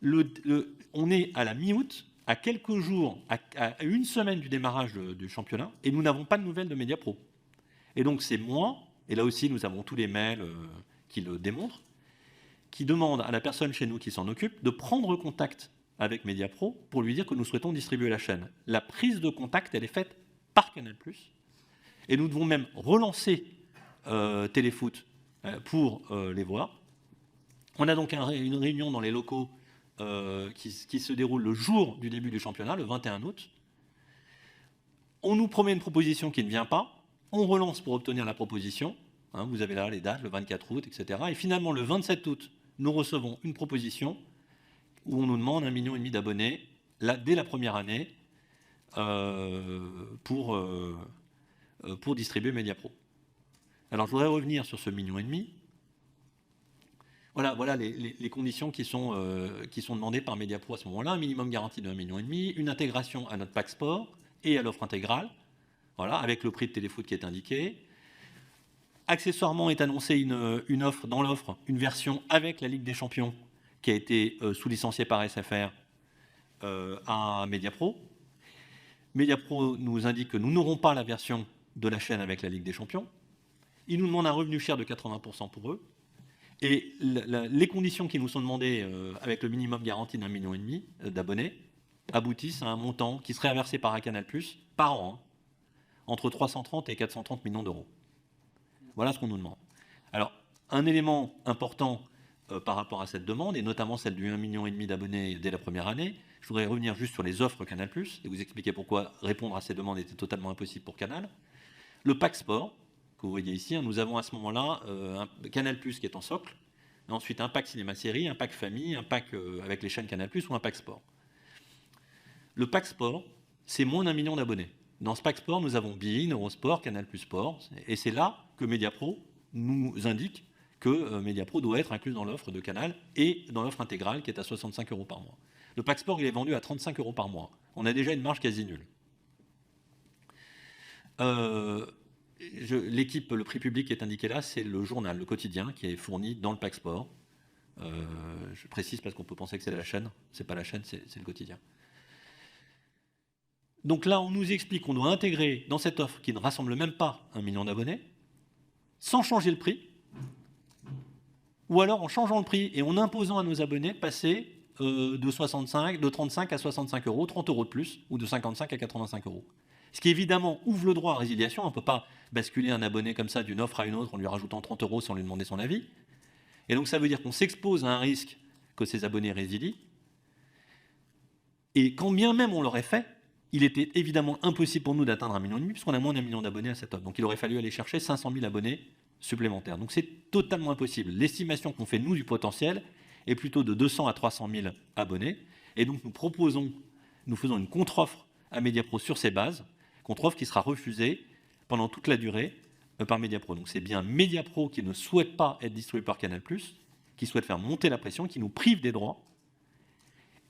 On est à la mi-août, à quelques jours, à une semaine du démarrage du championnat, et nous n'avons pas de nouvelles de Mediapro. Et donc c'est moi, et là aussi nous avons tous les mails qui le démontrent, qui demandent à la personne chez nous qui s'en occupe de prendre contact avec Mediapro pour lui dire que nous souhaitons distribuer la chaîne. La prise de contact, elle est faite par Canal+, et nous devons même relancer Téléfoot pour les voir. On a donc une réunion dans les locaux qui se déroule le jour du début du championnat, le 21 août. On nous promet une proposition qui ne vient pas, on relance pour obtenir la proposition, vous avez là les dates, le 24 août, etc. Et finalement, le 27 août, nous recevons une proposition où on nous demande 1,5 million d'abonnés, dès la première année, pour distribuer Mediapro. Alors, je voudrais revenir sur ce 1,5 million. Voilà les conditions qui sont demandées par Mediapro à ce moment-là. Un minimum garanti de 1,5 million, une intégration à notre pack sport et à l'offre intégrale, voilà, avec le prix de téléfoot qui est indiqué. Accessoirement est annoncée une offre, dans l'offre, une version avec la Ligue des Champions qui a été sous-licenciée par SFR à Mediapro. Mediapro nous indique que nous n'aurons pas la version de la chaîne avec la Ligue des Champions. Ils nous demandent un revenu cher de 80% pour eux. Et les conditions qui nous sont demandées avec le minimum garanti d'1,5 million d'abonnés aboutissent à un montant qui serait versé par Canal+ par an, entre 330 et 430 millions d'euros. Voilà ce qu'on nous demande. Alors, un élément important par rapport à cette demande, et notamment celle du 1,5 million d'abonnés dès la première année, je voudrais revenir juste sur les offres Canal+, et vous expliquer pourquoi répondre à ces demandes était totalement impossible pour Canal. Le pack sport, que vous voyez ici, nous avons à ce moment-là un Canal+, qui est en socle, et ensuite un pack cinéma-série, un pack famille, un pack avec les chaînes Canal+, ou un pack sport. Le pack sport, c'est moins d'1 million d'abonnés. Dans ce pack sport, nous avons beIN, Eurosport, Canal+ Sport, et c'est là que Mediapro nous indique que Mediapro doit être inclus dans l'offre de Canal et dans l'offre intégrale qui est à 65 € par mois. Le pack sport, il est vendu à 35 € par mois. On a déjà une marge quasi nulle. L'équipe, le prix public qui est indiqué là, c'est le journal, le quotidien, qui est fourni dans le pack sport. Je précise parce qu'on peut penser que c'est la chaîne. C'est pas la chaîne, c'est le quotidien. Donc là, on nous explique qu'on doit intégrer dans cette offre qui ne rassemble même pas 1 million d'abonnés, sans changer le prix, ou alors en changeant le prix et en imposant à nos abonnés de passer de 35 à 65 €, 30 € de plus, ou de 55 à 85 €. Ce qui évidemment ouvre le droit à résiliation. On ne peut pas basculer un abonné comme ça d'une offre à une autre en lui rajoutant 30 € sans lui demander son avis. Et donc ça veut dire qu'on s'expose à un risque que ces abonnés résilient. Et quand bien même on l'aurait fait, il était évidemment impossible pour nous d'atteindre 1,5 million, puisqu'on a moins d'1 million d'abonnés à cette offre. Donc il aurait fallu aller chercher 500 000 abonnés supplémentaires. Donc c'est totalement impossible. L'estimation qu'on fait, nous, du potentiel est plutôt de 200 à 300 000 abonnés. Et donc nous faisons une contre-offre à Mediapro sur ces bases, contre-offre qui sera refusée pendant toute la durée par Mediapro. Donc c'est bien Mediapro qui ne souhaite pas être distribué par Canal+, qui souhaite faire monter la pression, qui nous prive des droits,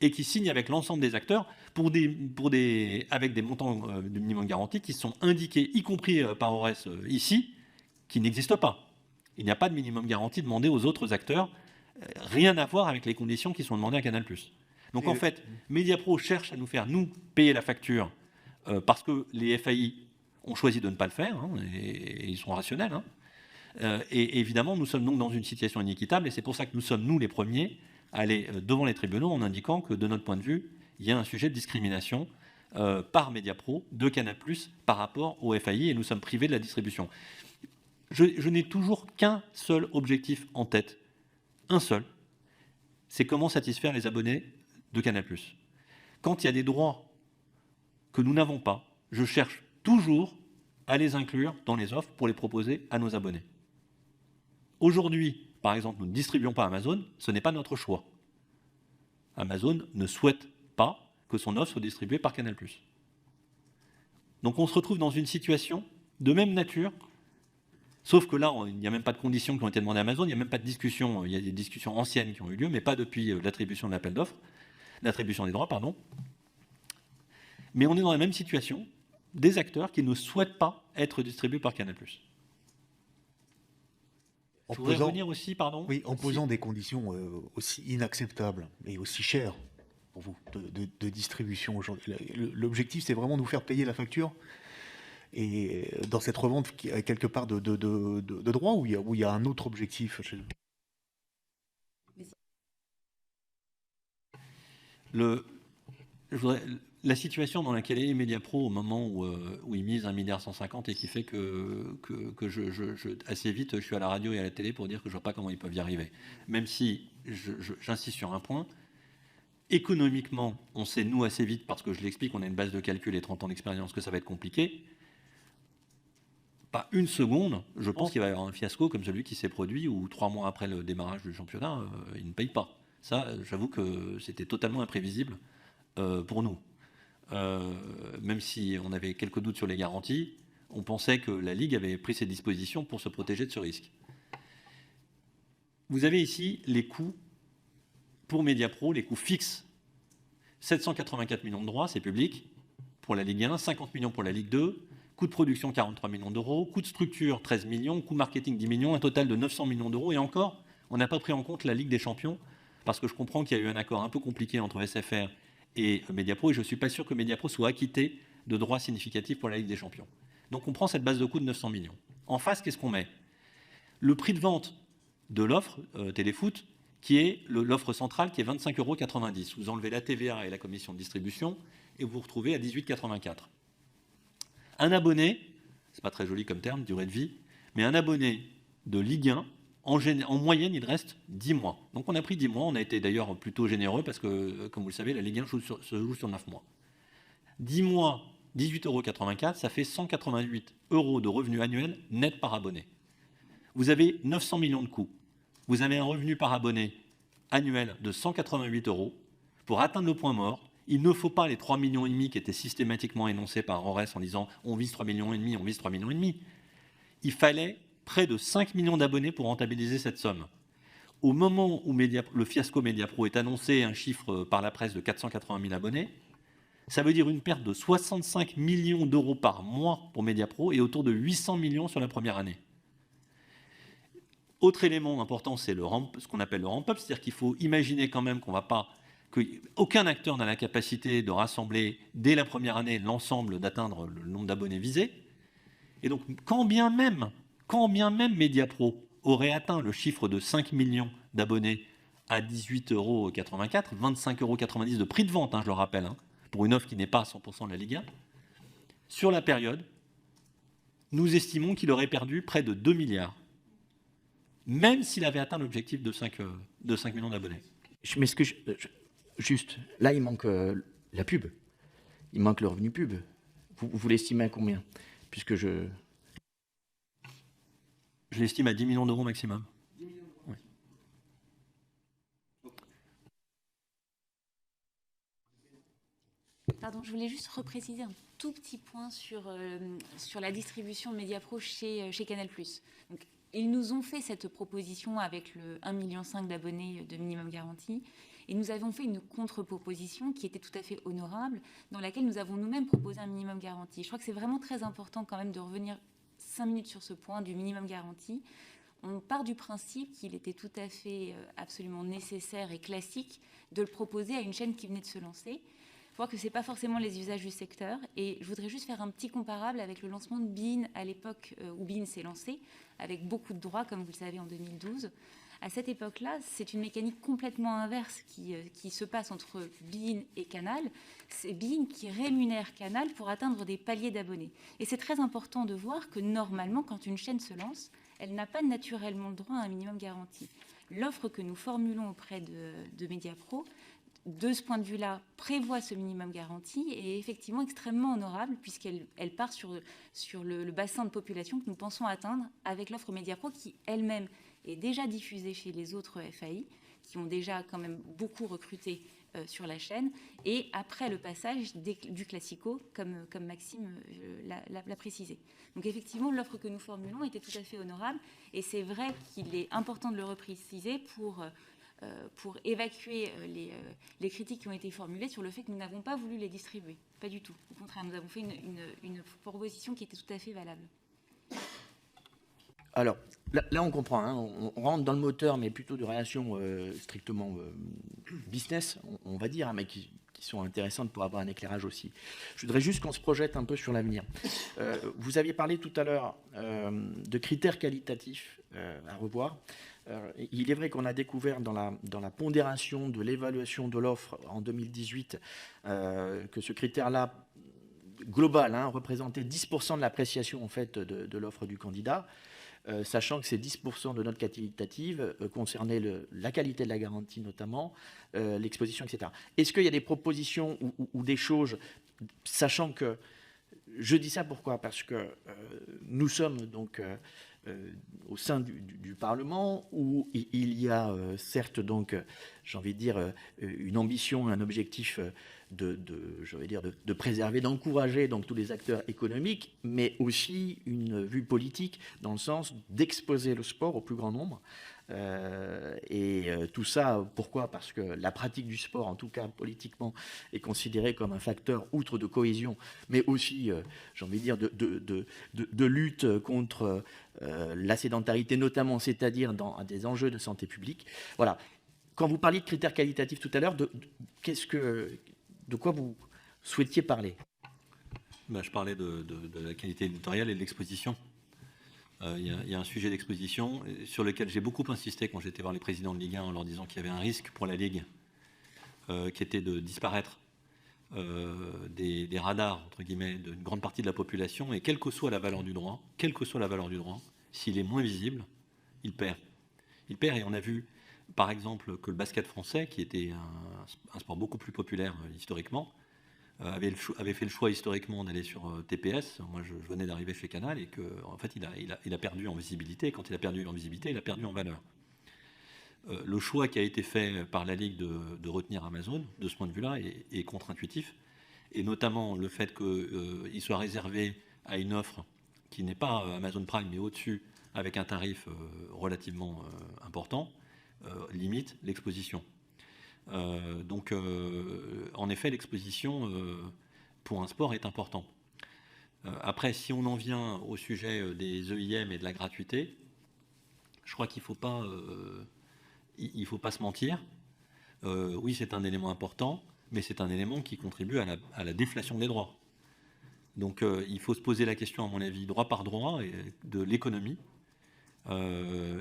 et qui signe avec l'ensemble des acteurs avec des montants de minimum garanti qui sont indiqués, y compris par Ores ici, qui n'existent pas. Il n'y a pas de minimum garanti demandé aux autres acteurs, rien à voir avec les conditions qui sont demandées à Canal+. Donc en fait, Mediapro cherche à nous faire, nous, payer la facture parce que les FAI ont choisi de ne pas le faire, et ils sont rationnels. Et évidemment, nous sommes donc dans une situation inéquitable, et c'est pour ça que nous sommes, nous, les premiers, à aller devant les tribunaux en indiquant que, de notre point de vue, il y a un sujet de discrimination par Mediapro de Canal+ par rapport au FAI, et nous sommes privés de la distribution. Je n'ai toujours qu'un seul objectif en tête, un seul, c'est comment satisfaire les abonnés de Canal+. Quand il y a des droits que nous n'avons pas, je cherche toujours à les inclure dans les offres pour les proposer à nos abonnés. Aujourd'hui, par exemple, nous ne distribuons pas Amazon, ce n'est pas notre choix. Amazon ne souhaite pas que son offre soit distribuée par Canal+. Donc on se retrouve dans une situation de même nature, sauf que là, il n'y a même pas de conditions qui ont été demandées à Amazon, il n'y a même pas de discussion, il y a des discussions anciennes qui ont eu lieu, mais pas depuis l'attribution de l'appel d'offres, l'attribution des droits, pardon. Mais on est dans la même situation des acteurs qui ne souhaitent pas être distribués par Canal+. Je voudrais revenir aussi, pardon. Oui, en posant des conditions aussi inacceptables et aussi chères pour vous de distribution aujourd'hui. L'objectif, c'est vraiment de vous faire payer la facture. Et dans cette revente, quelque part de droit, où il y a un autre objectif. La situation dans laquelle est Mediapro au moment où ils misent 1,150 milliard et qui fait que assez vite, je suis à la radio et à la télé pour dire que je ne vois pas comment ils peuvent y arriver. Même si, j'insiste sur un point, économiquement, on sait, nous, assez vite, parce que je l'explique, on a une base de calcul et 30 ans d'expérience, que ça va être compliqué. Pas une seconde, je pense qu'il va y avoir un fiasco comme celui qui s'est produit où 3 mois après le démarrage du championnat, ils ne payent pas. Ça, j'avoue que c'était totalement imprévisible pour nous. Même si on avait quelques doutes sur les garanties, on pensait que la Ligue avait pris ses dispositions pour se protéger de ce risque. vous avez ici les coûts pour Mediapro, les coûts fixes. 784 millions de droits, c'est public, pour la Ligue 1, 50 millions pour la Ligue 2, coût de production 43 millions d'euros, coût de structure 13 millions, coût marketing 10 millions, un total de 900 millions d'euros. Et encore, on n'a pas pris en compte la Ligue des Champions, parce que je comprends qu'il y a eu un accord un peu compliqué entre SFR et Mediapro, et je ne suis pas sûr que Mediapro soit acquitté de droits significatifs pour la Ligue des Champions. Donc on prend cette base de coût de 900 millions. En face, qu'est-ce qu'on met? Le prix de vente de l'offre Téléfoot, qui est l'offre centrale, qui est 25,90 €. Vous enlevez la TVA et la commission de distribution, et vous vous retrouvez à 18,84 €. Un abonné, c'est pas très joli comme terme, durée de vie, mais un abonné de Ligue 1, en moyenne, il reste 10 mois. Donc on a pris 10 mois, on a été d'ailleurs plutôt généreux, parce que, comme vous le savez, la Ligue 1 se joue sur 9 mois. 10 mois, 18,84 €, ça fait 188 € de revenus annuels net par abonné. Vous avez 900 millions de coûts. Vous avez un revenu par abonné annuel de 188 €. Pour atteindre le point mort, il ne faut pas les 3,5 millions qui étaient systématiquement énoncés par Ores en disant on vise 3,5 millions, on vise 3,5 millions. Il fallait près de 5 millions d'abonnés pour rentabiliser cette somme. Au moment où le fiasco Mediapro est annoncé, un chiffre par la presse de 480 000 abonnés, ça veut dire une perte de 65 millions d'euros par mois pour Mediapro et autour de 800 millions sur la première année. Autre élément important, c'est ce qu'on appelle le ramp-up, c'est-à-dire qu'il faut imaginer quand même qu'aucun acteur n'a la capacité de rassembler dès la première année l'ensemble, d'atteindre le nombre d'abonnés visés. Et donc, quand bien même Mediapro aurait atteint le chiffre de 5 millions d'abonnés à 18,84 €, 25,90 € de prix de vente, je le rappelle, pour une offre qui n'est pas à 100% de la Ligue 1, sur la période, nous estimons qu'il aurait perdu près de 2 milliards, même s'il avait atteint l'objectif de 5 millions d'abonnés. Mais juste, là, il manque la pub. Il manque le revenu pub. Vous l'estimez à combien? Puisque je l'estime à 10 millions d'euros maximum. 10 millions d'euros. Oui. Pardon, je voulais juste repréciser un tout petit point sur la distribution Mediapro chez Canal+. Donc, ils nous ont fait cette proposition avec le 1,5 million d'abonnés de minimum garanti. Et nous avons fait une contre-proposition qui était tout à fait honorable, dans laquelle nous avons nous-mêmes proposé un minimum garanti. Je crois que c'est vraiment très important quand même de revenir 5 minutes sur ce point du minimum garanti. On part du principe qu'il était tout à fait absolument nécessaire et classique de le proposer à une chaîne qui venait de se lancer. Il faut voir que ce n'est pas forcément les usages du secteur. Et je voudrais juste faire un petit comparable avec le lancement de beIN à l'époque où beIN s'est lancé, avec beaucoup de droits, comme vous le savez, en 2012. À cette époque-là, c'est une mécanique complètement inverse qui se passe entre beIN et Canal. C'est beIN qui rémunère Canal pour atteindre des paliers d'abonnés. Et c'est très important de voir que normalement, quand une chaîne se lance, elle n'a pas naturellement le droit à un minimum garanti. L'offre que nous formulons auprès de Mediapro, de ce point de vue-là, prévoit ce minimum garanti et est effectivement extrêmement honorable puisqu'elle part sur le bassin de population que nous pensons atteindre avec l'offre Mediapro qui elle-même est déjà diffusée chez les autres FAI qui ont déjà quand même beaucoup recruté sur la chaîne et après le passage du Classico, comme Maxime l'a précisé. Donc effectivement, l'offre que nous formulons était tout à fait honorable et c'est vrai qu'il est important de le repréciser pour évacuer les critiques qui ont été formulées sur le fait que nous n'avons pas voulu les distribuer. Pas du tout. Au contraire, nous avons fait une proposition qui était tout à fait valable. Alors, là on comprend, on rentre dans le moteur, mais plutôt de relations strictement business, on va dire, mais qui sont intéressantes pour avoir un éclairage aussi. Je voudrais juste qu'on se projette un peu sur l'avenir. Vous aviez parlé tout à l'heure de critères qualitatifs à revoir. Il est vrai qu'on a découvert dans la pondération de l'évaluation de l'offre en 2018 que ce critère-là, global, représentait 10% de l'appréciation en fait, de l'offre du candidat. Sachant que ces 10% de notes qualitatives concernaient la qualité de la garantie notamment, l'exposition, etc. Est-ce qu'il y a des propositions ou des choses, sachant que, je dis ça pourquoi? Parce que nous sommes donc au sein du Parlement où il y a certes donc, j'ai envie de dire, une ambition, un objectif de préserver, d'encourager donc tous les acteurs économiques, mais aussi une vue politique dans le sens d'exposer le sport au plus grand nombre Tout ça, pourquoi? Parce que la pratique du sport, en tout cas politiquement, est considérée comme un facteur, outre de cohésion, mais aussi, j'ai envie de dire, de lutte contre la sédentarité, notamment, c'est-à-dire dans des enjeux de santé publique. Voilà. Quand vous parliez de critères qualitatifs tout à l'heure, de quoi vous souhaitiez parler? Je parlais de la qualité éditoriale et de l'exposition. Il y a un sujet d'exposition sur lequel j'ai beaucoup insisté quand j'étais voir les présidents de Ligue 1 en leur disant qu'il y avait un risque pour la Ligue qui était de disparaître des radars, entre guillemets, d'une grande partie de la population, et quelle que soit la valeur du droit, s'il est moins visible, il perd. Il perd, et on a vu, par exemple, que le basket français, qui était un sport beaucoup plus populaire historiquement, avait fait le choix historiquement d'aller sur TPS. Moi, je venais d'arriver chez Canal et qu'en fait, il a perdu en visibilité. Et quand il a perdu en visibilité, il a perdu en valeur. Le choix qui a été fait par la Ligue de retenir Amazon, de ce point de vue-là, est contre-intuitif. Et notamment le fait qu'il soit réservé à une offre qui n'est pas Amazon Prime, mais au-dessus, avec un tarif relativement important, limite l'exposition. En effet, l'exposition pour un sport est important. Après, si on en vient au sujet des EIM et de la gratuité, je crois qu'il ne faut pas se mentir. Oui, c'est un élément important, mais c'est un élément qui contribue à la déflation des droits. Donc, il faut se poser la question, à mon avis, droit par droit, de l'économie.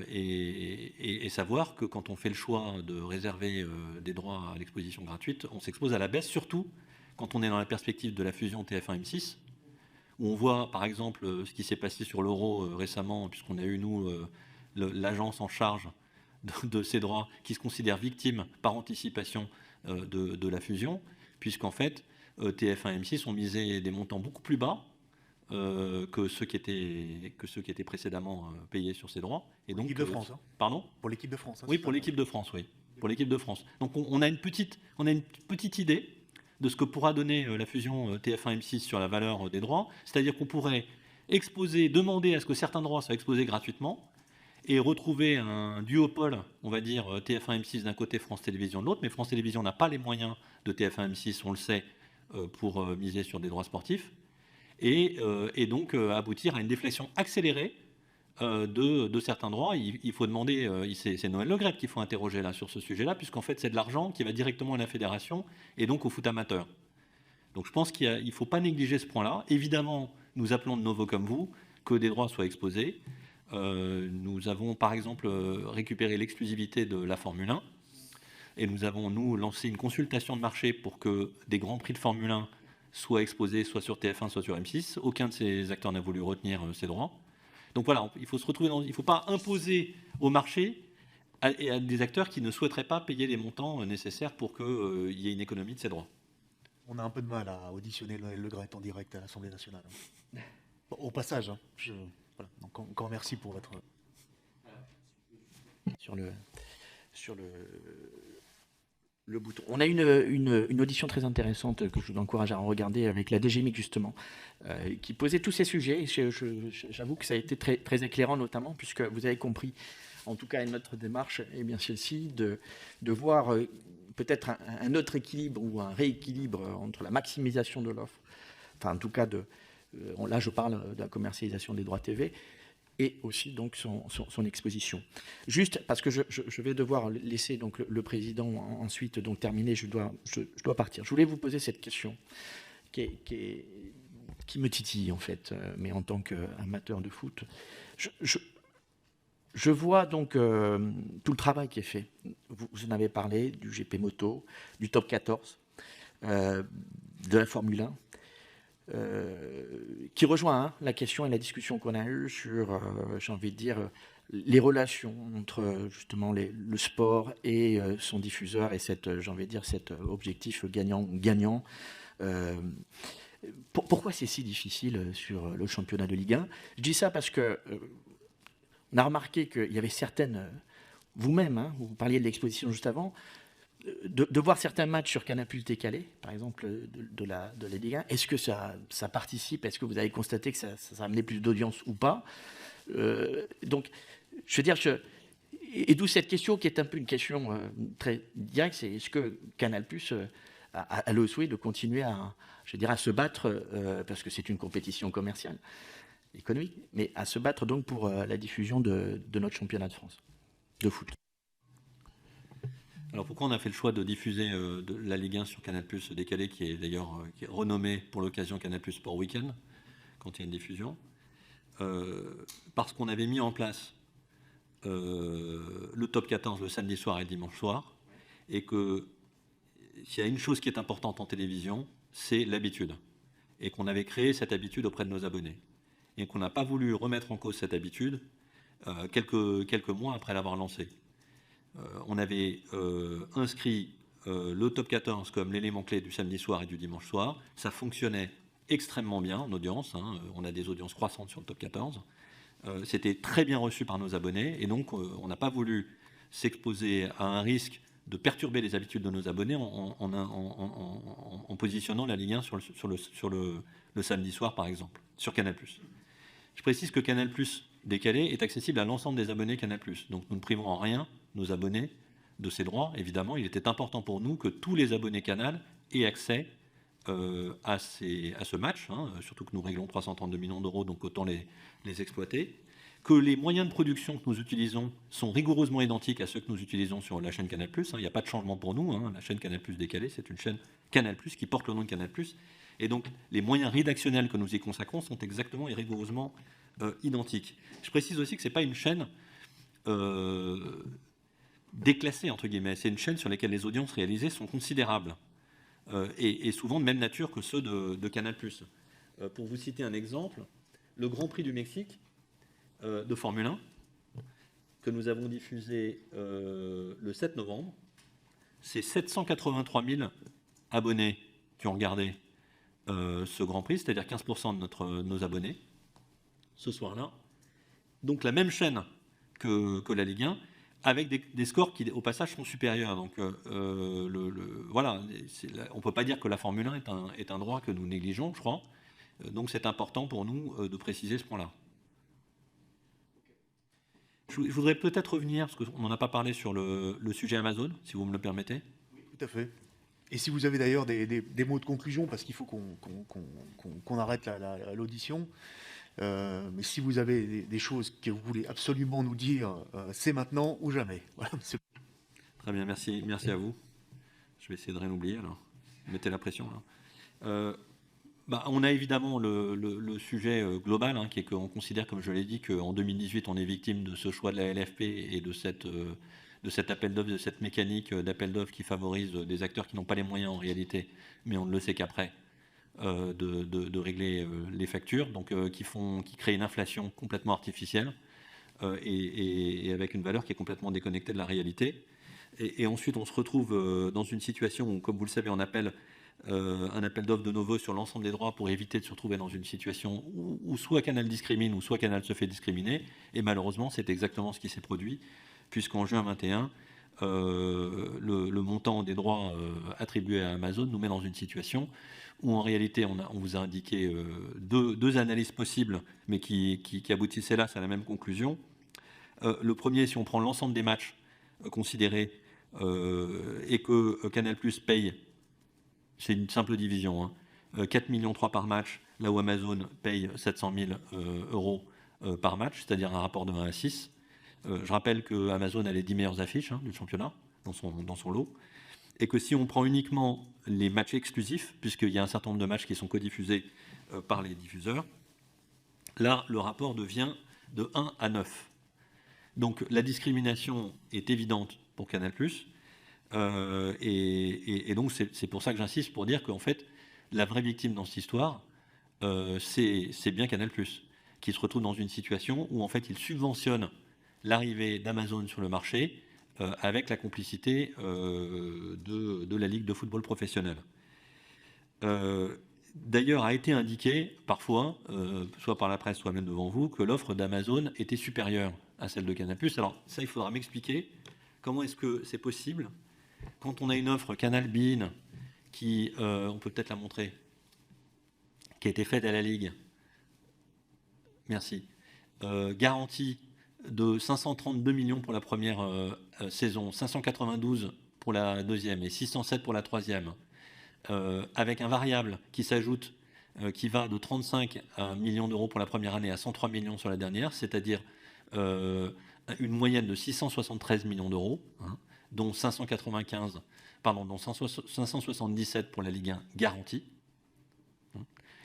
Et savoir que quand on fait le choix de réserver des droits à l'exposition gratuite, on s'expose à la baisse, surtout quand on est dans la perspective de la fusion TF1-M6, où on voit par exemple ce qui s'est passé sur l'Euro récemment, puisqu'on a eu, nous, l'agence en charge de ces droits, qui se considère victime par anticipation de la fusion, puisqu'en fait, TF1-M6 ont misé des montants beaucoup plus bas que ceux qui étaient précédemment payés sur ces droits. Et donc, l'équipe de France. Pardon ? Pour l'équipe de France. Oui, pour l'équipe de France, oui. Pour l'équipe de France. Donc on a une petite idée de ce que pourra donner la fusion TF1-M6 sur la valeur des droits. C'est-à-dire qu'on pourrait demander à ce que certains droits soient exposés gratuitement et retrouver un duopole, on va dire TF1-M6 d'un côté, France Télévisions de l'autre. Mais France Télévisions n'a pas les moyens de TF1-M6, on le sait, pour miser sur des droits sportifs. Et donc aboutir à une déflation accélérée de certains droits. Il faut demander, c'est Noël Le Graët qu'il faut interroger là sur ce sujet-là, puisqu'en fait c'est de l'argent qui va directement à la fédération et donc au foot amateur. Donc je pense qu'il ne faut pas négliger ce point-là. Évidemment, nous appelons de nouveau comme vous que des droits soient exposés. Nous avons par exemple récupéré l'exclusivité de la Formule 1 et nous avons, nous, lancé une consultation de marché pour que des grands prix de Formule 1 soient exposés soit sur TF1, soit sur M6. Aucun de ces acteurs n'a voulu retenir ces droits. Donc voilà, il faut se retrouver il ne faut pas imposer au marché à des acteurs qui ne souhaiteraient pas payer les montants nécessaires pour qu'il y ait une économie de ces droits. On a un peu de mal à auditionner Noël Le Graët en direct à l'Assemblée nationale. Bon, au passage, voilà. Donc encore merci pour votre... Sur le bouton. On a une audition très intéressante que je vous encourage à regarder avec la DGMIC justement, qui posait tous ces sujets. J'avoue que ça a été très, très éclairant notamment, puisque vous avez compris, en tout cas notre démarche, et bien celle-ci, de voir peut-être un autre équilibre ou un rééquilibre entre la maximisation de l'offre, enfin en tout cas, là je parle de la commercialisation des droits TV, et aussi donc son exposition. Juste parce que je vais devoir laisser donc le président ensuite donc terminer, je dois partir. Je voulais vous poser cette question qui me titille en fait, mais en tant qu'amateur de foot, je vois donc tout le travail qui est fait. Vous en avez parlé du GP Moto, du Top 14, de la Formule 1. Qui rejoint la question et la discussion qu'on a eue sur, j'ai envie de dire, les relations entre justement le sport et son diffuseur et j'ai envie de dire, cet objectif gagnant-gagnant. Pourquoi c'est si difficile sur le championnat de Ligue 1 ? Je dis ça parce que on a remarqué qu'il y avait certaines, vous-même, vous parliez de l'exposition juste avant, de voir certains matchs sur Canal+ décalés, par exemple de la Ligue 1, est-ce que ça participe ? Est-ce que vous avez constaté que ça a amené plus d'audience ou pas ? Donc, je veux dire, Et d'où cette question qui est un peu une question très directe, c'est est-ce que Canal+ a le souhait de continuer à se battre, parce que c'est une compétition commerciale, économique, mais à se battre donc pour la diffusion de notre championnat de France de foot. Alors pourquoi on a fait le choix de diffuser de la Ligue 1 sur Canal+ décalé, qui est d'ailleurs renommé pour l'occasion Canal+ Sport Weekend, quand il y a une diffusion, parce qu'on avait mis en place le top 14 le samedi soir et le dimanche soir, et que s'il y a une chose qui est importante en télévision, c'est l'habitude, et qu'on avait créé cette habitude auprès de nos abonnés, et qu'on n'a pas voulu remettre en cause cette habitude quelques mois après l'avoir lancée. On avait inscrit le top 14 comme l'élément clé du samedi soir et du dimanche soir. Ça fonctionnait extrêmement bien en audience, hein. On a des audiences croissantes sur le top 14. C'était très bien reçu par nos abonnés, et donc on n'a pas voulu s'exposer à un risque de perturber les habitudes de nos abonnés en positionnant la Ligue 1 sur le samedi soir, par exemple, sur Canal+. Je précise que Canal+ décalé est accessible à l'ensemble des abonnés Canal+. Donc nous ne privons en rien nos abonnés de ces droits. Évidemment, il était important pour nous que tous les abonnés Canal aient accès à ce match, hein, surtout que nous réglons 332 millions d'euros, donc autant les exploiter. Que les moyens de production que nous utilisons sont rigoureusement identiques à ceux que nous utilisons sur la chaîne Canal+. Il n'y a pas de changement pour nous, hein. La chaîne Canal+ décalée, c'est une chaîne Canal+, qui porte le nom de Canal+. Et donc, les moyens rédactionnels que nous y consacrons sont exactement et rigoureusement identiques. Je précise aussi que ce n'est pas une chaîne déclassée, entre guillemets. C'est une chaîne sur laquelle les audiences réalisées sont considérables et souvent de même nature que ceux de Canal+. Pour vous citer un exemple, le Grand Prix du Mexique de Formule 1, que nous avons diffusé le 7 novembre, c'est 783 000 abonnés qui ont regardé ce Grand Prix, c'est-à-dire 15% de nos abonnés, ce soir-là. Donc la même chaîne que la Ligue 1, avec des scores qui, au passage, sont supérieurs. Donc voilà, on ne peut pas dire que la Formule 1 est un droit que nous négligeons, je crois. Donc c'est important pour nous de préciser ce point-là. Je voudrais peut-être revenir, parce qu'on n'en a pas parlé, sur le sujet Amazon, si vous me le permettez. Oui, tout à fait. Et si vous avez d'ailleurs des mots de conclusion, parce qu'il faut qu'on arrête l'audition, mais si vous avez des choses que vous voulez absolument nous dire, c'est maintenant ou jamais. Voilà, monsieur. Très bien, merci à vous. Je vais essayer de rien oublier, alors. Mettez la pression, là. On a évidemment le sujet global, hein, qui est qu'on considère, comme je l'ai dit, qu'en 2018, on est victime de ce choix de la LFP et de cet appel d'offres, de cette mécanique d'appel d'offres qui favorise des acteurs qui n'ont pas les moyens en réalité, mais on ne le sait qu'après, de régler les factures, donc qui créent une inflation complètement artificielle et avec une valeur qui est complètement déconnectée de la réalité. Et ensuite, on se retrouve dans une situation où, comme vous le savez, on appelle un appel d'offres de nouveau sur l'ensemble des droits pour éviter de se retrouver dans une situation où soit Canal discrimine ou soit Canal se fait discriminer. Et malheureusement, c'est exactement ce qui s'est produit, puisqu'en juin 2021, le montant des droits attribués à Amazon nous met dans une situation où en réalité on vous a indiqué deux analyses possibles, mais qui aboutissaient là à la même conclusion. Le premier, si on prend l'ensemble des matchs considérés et que Canal+ paye, c'est une simple division, hein, 4,3 millions par match, là où Amazon paye 700 000 euros par match, c'est-à-dire un rapport de 1 à 6. Je rappelle que Amazon a les 10 meilleures affiches, hein, du championnat dans son lot, et que si on prend uniquement les matchs exclusifs, puisqu'il y a un certain nombre de matchs qui sont codiffusés par les diffuseurs, là, le rapport devient de 1 à 9. Donc la discrimination est évidente pour Canal+, et donc c'est pour ça que j'insiste pour dire qu'en fait, la vraie victime dans cette histoire, c'est bien Canal+, qui se retrouve dans une situation où en fait il subventionne l'arrivée d'Amazon sur le marché avec la complicité de la Ligue de football professionnel. D'ailleurs, a été indiqué parfois, soit par la presse, soit même devant vous, que l'offre d'Amazon était supérieure à celle de Canal+. Alors ça, il faudra m'expliquer comment est-ce que c'est possible quand on a une offre Canal Bein qui, on peut peut-être la montrer, qui a été faite à la Ligue, merci, garantie de 532 millions pour la première saison, 592 pour la deuxième et 607 pour la troisième, avec un variable qui s'ajoute, qui va de 35 millions d'euros pour la première année à 103 millions sur la dernière, c'est-à-dire une moyenne de 673 millions d'euros, hein, dont 577 pour la Ligue 1 garantie.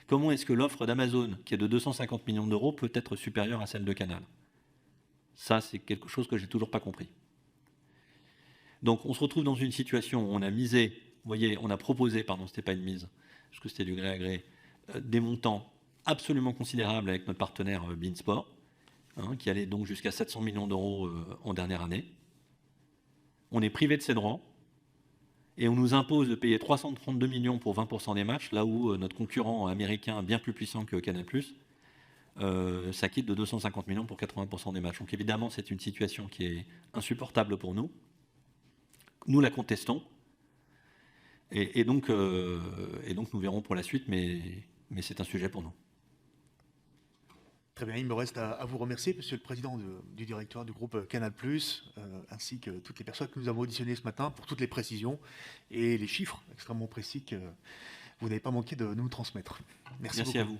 Comment est-ce que l'offre d'Amazon, qui est de 250 millions d'euros, peut être supérieure à celle de Canal? Ça, c'est quelque chose que j'ai toujours pas compris. Donc, on se retrouve dans une situation où on a misé, vous voyez, on a proposé, pardon, c'était pas une mise, parce que c'était du gré à gré, des montants absolument considérables avec notre partenaire Beansport, hein, qui allait donc jusqu'à 700 millions d'euros en dernière année. On est privé de ces droits et on nous impose de payer 332 millions pour 20% des matchs, là où notre concurrent américain, bien plus puissant que Canal+, s'acquitte de 250 millions pour 80% des matchs. Donc évidemment, c'est une situation qui est insupportable pour nous. Nous la contestons. Et donc nous verrons pour la suite, mais c'est un sujet pour nous. Très bien, il me reste à vous remercier, Monsieur le Président du directoire du groupe Canal+, ainsi que toutes les personnes que nous avons auditionnées ce matin pour toutes les précisions et les chiffres extrêmement précis que vous n'avez pas manqué de nous transmettre. Merci beaucoup. À vous.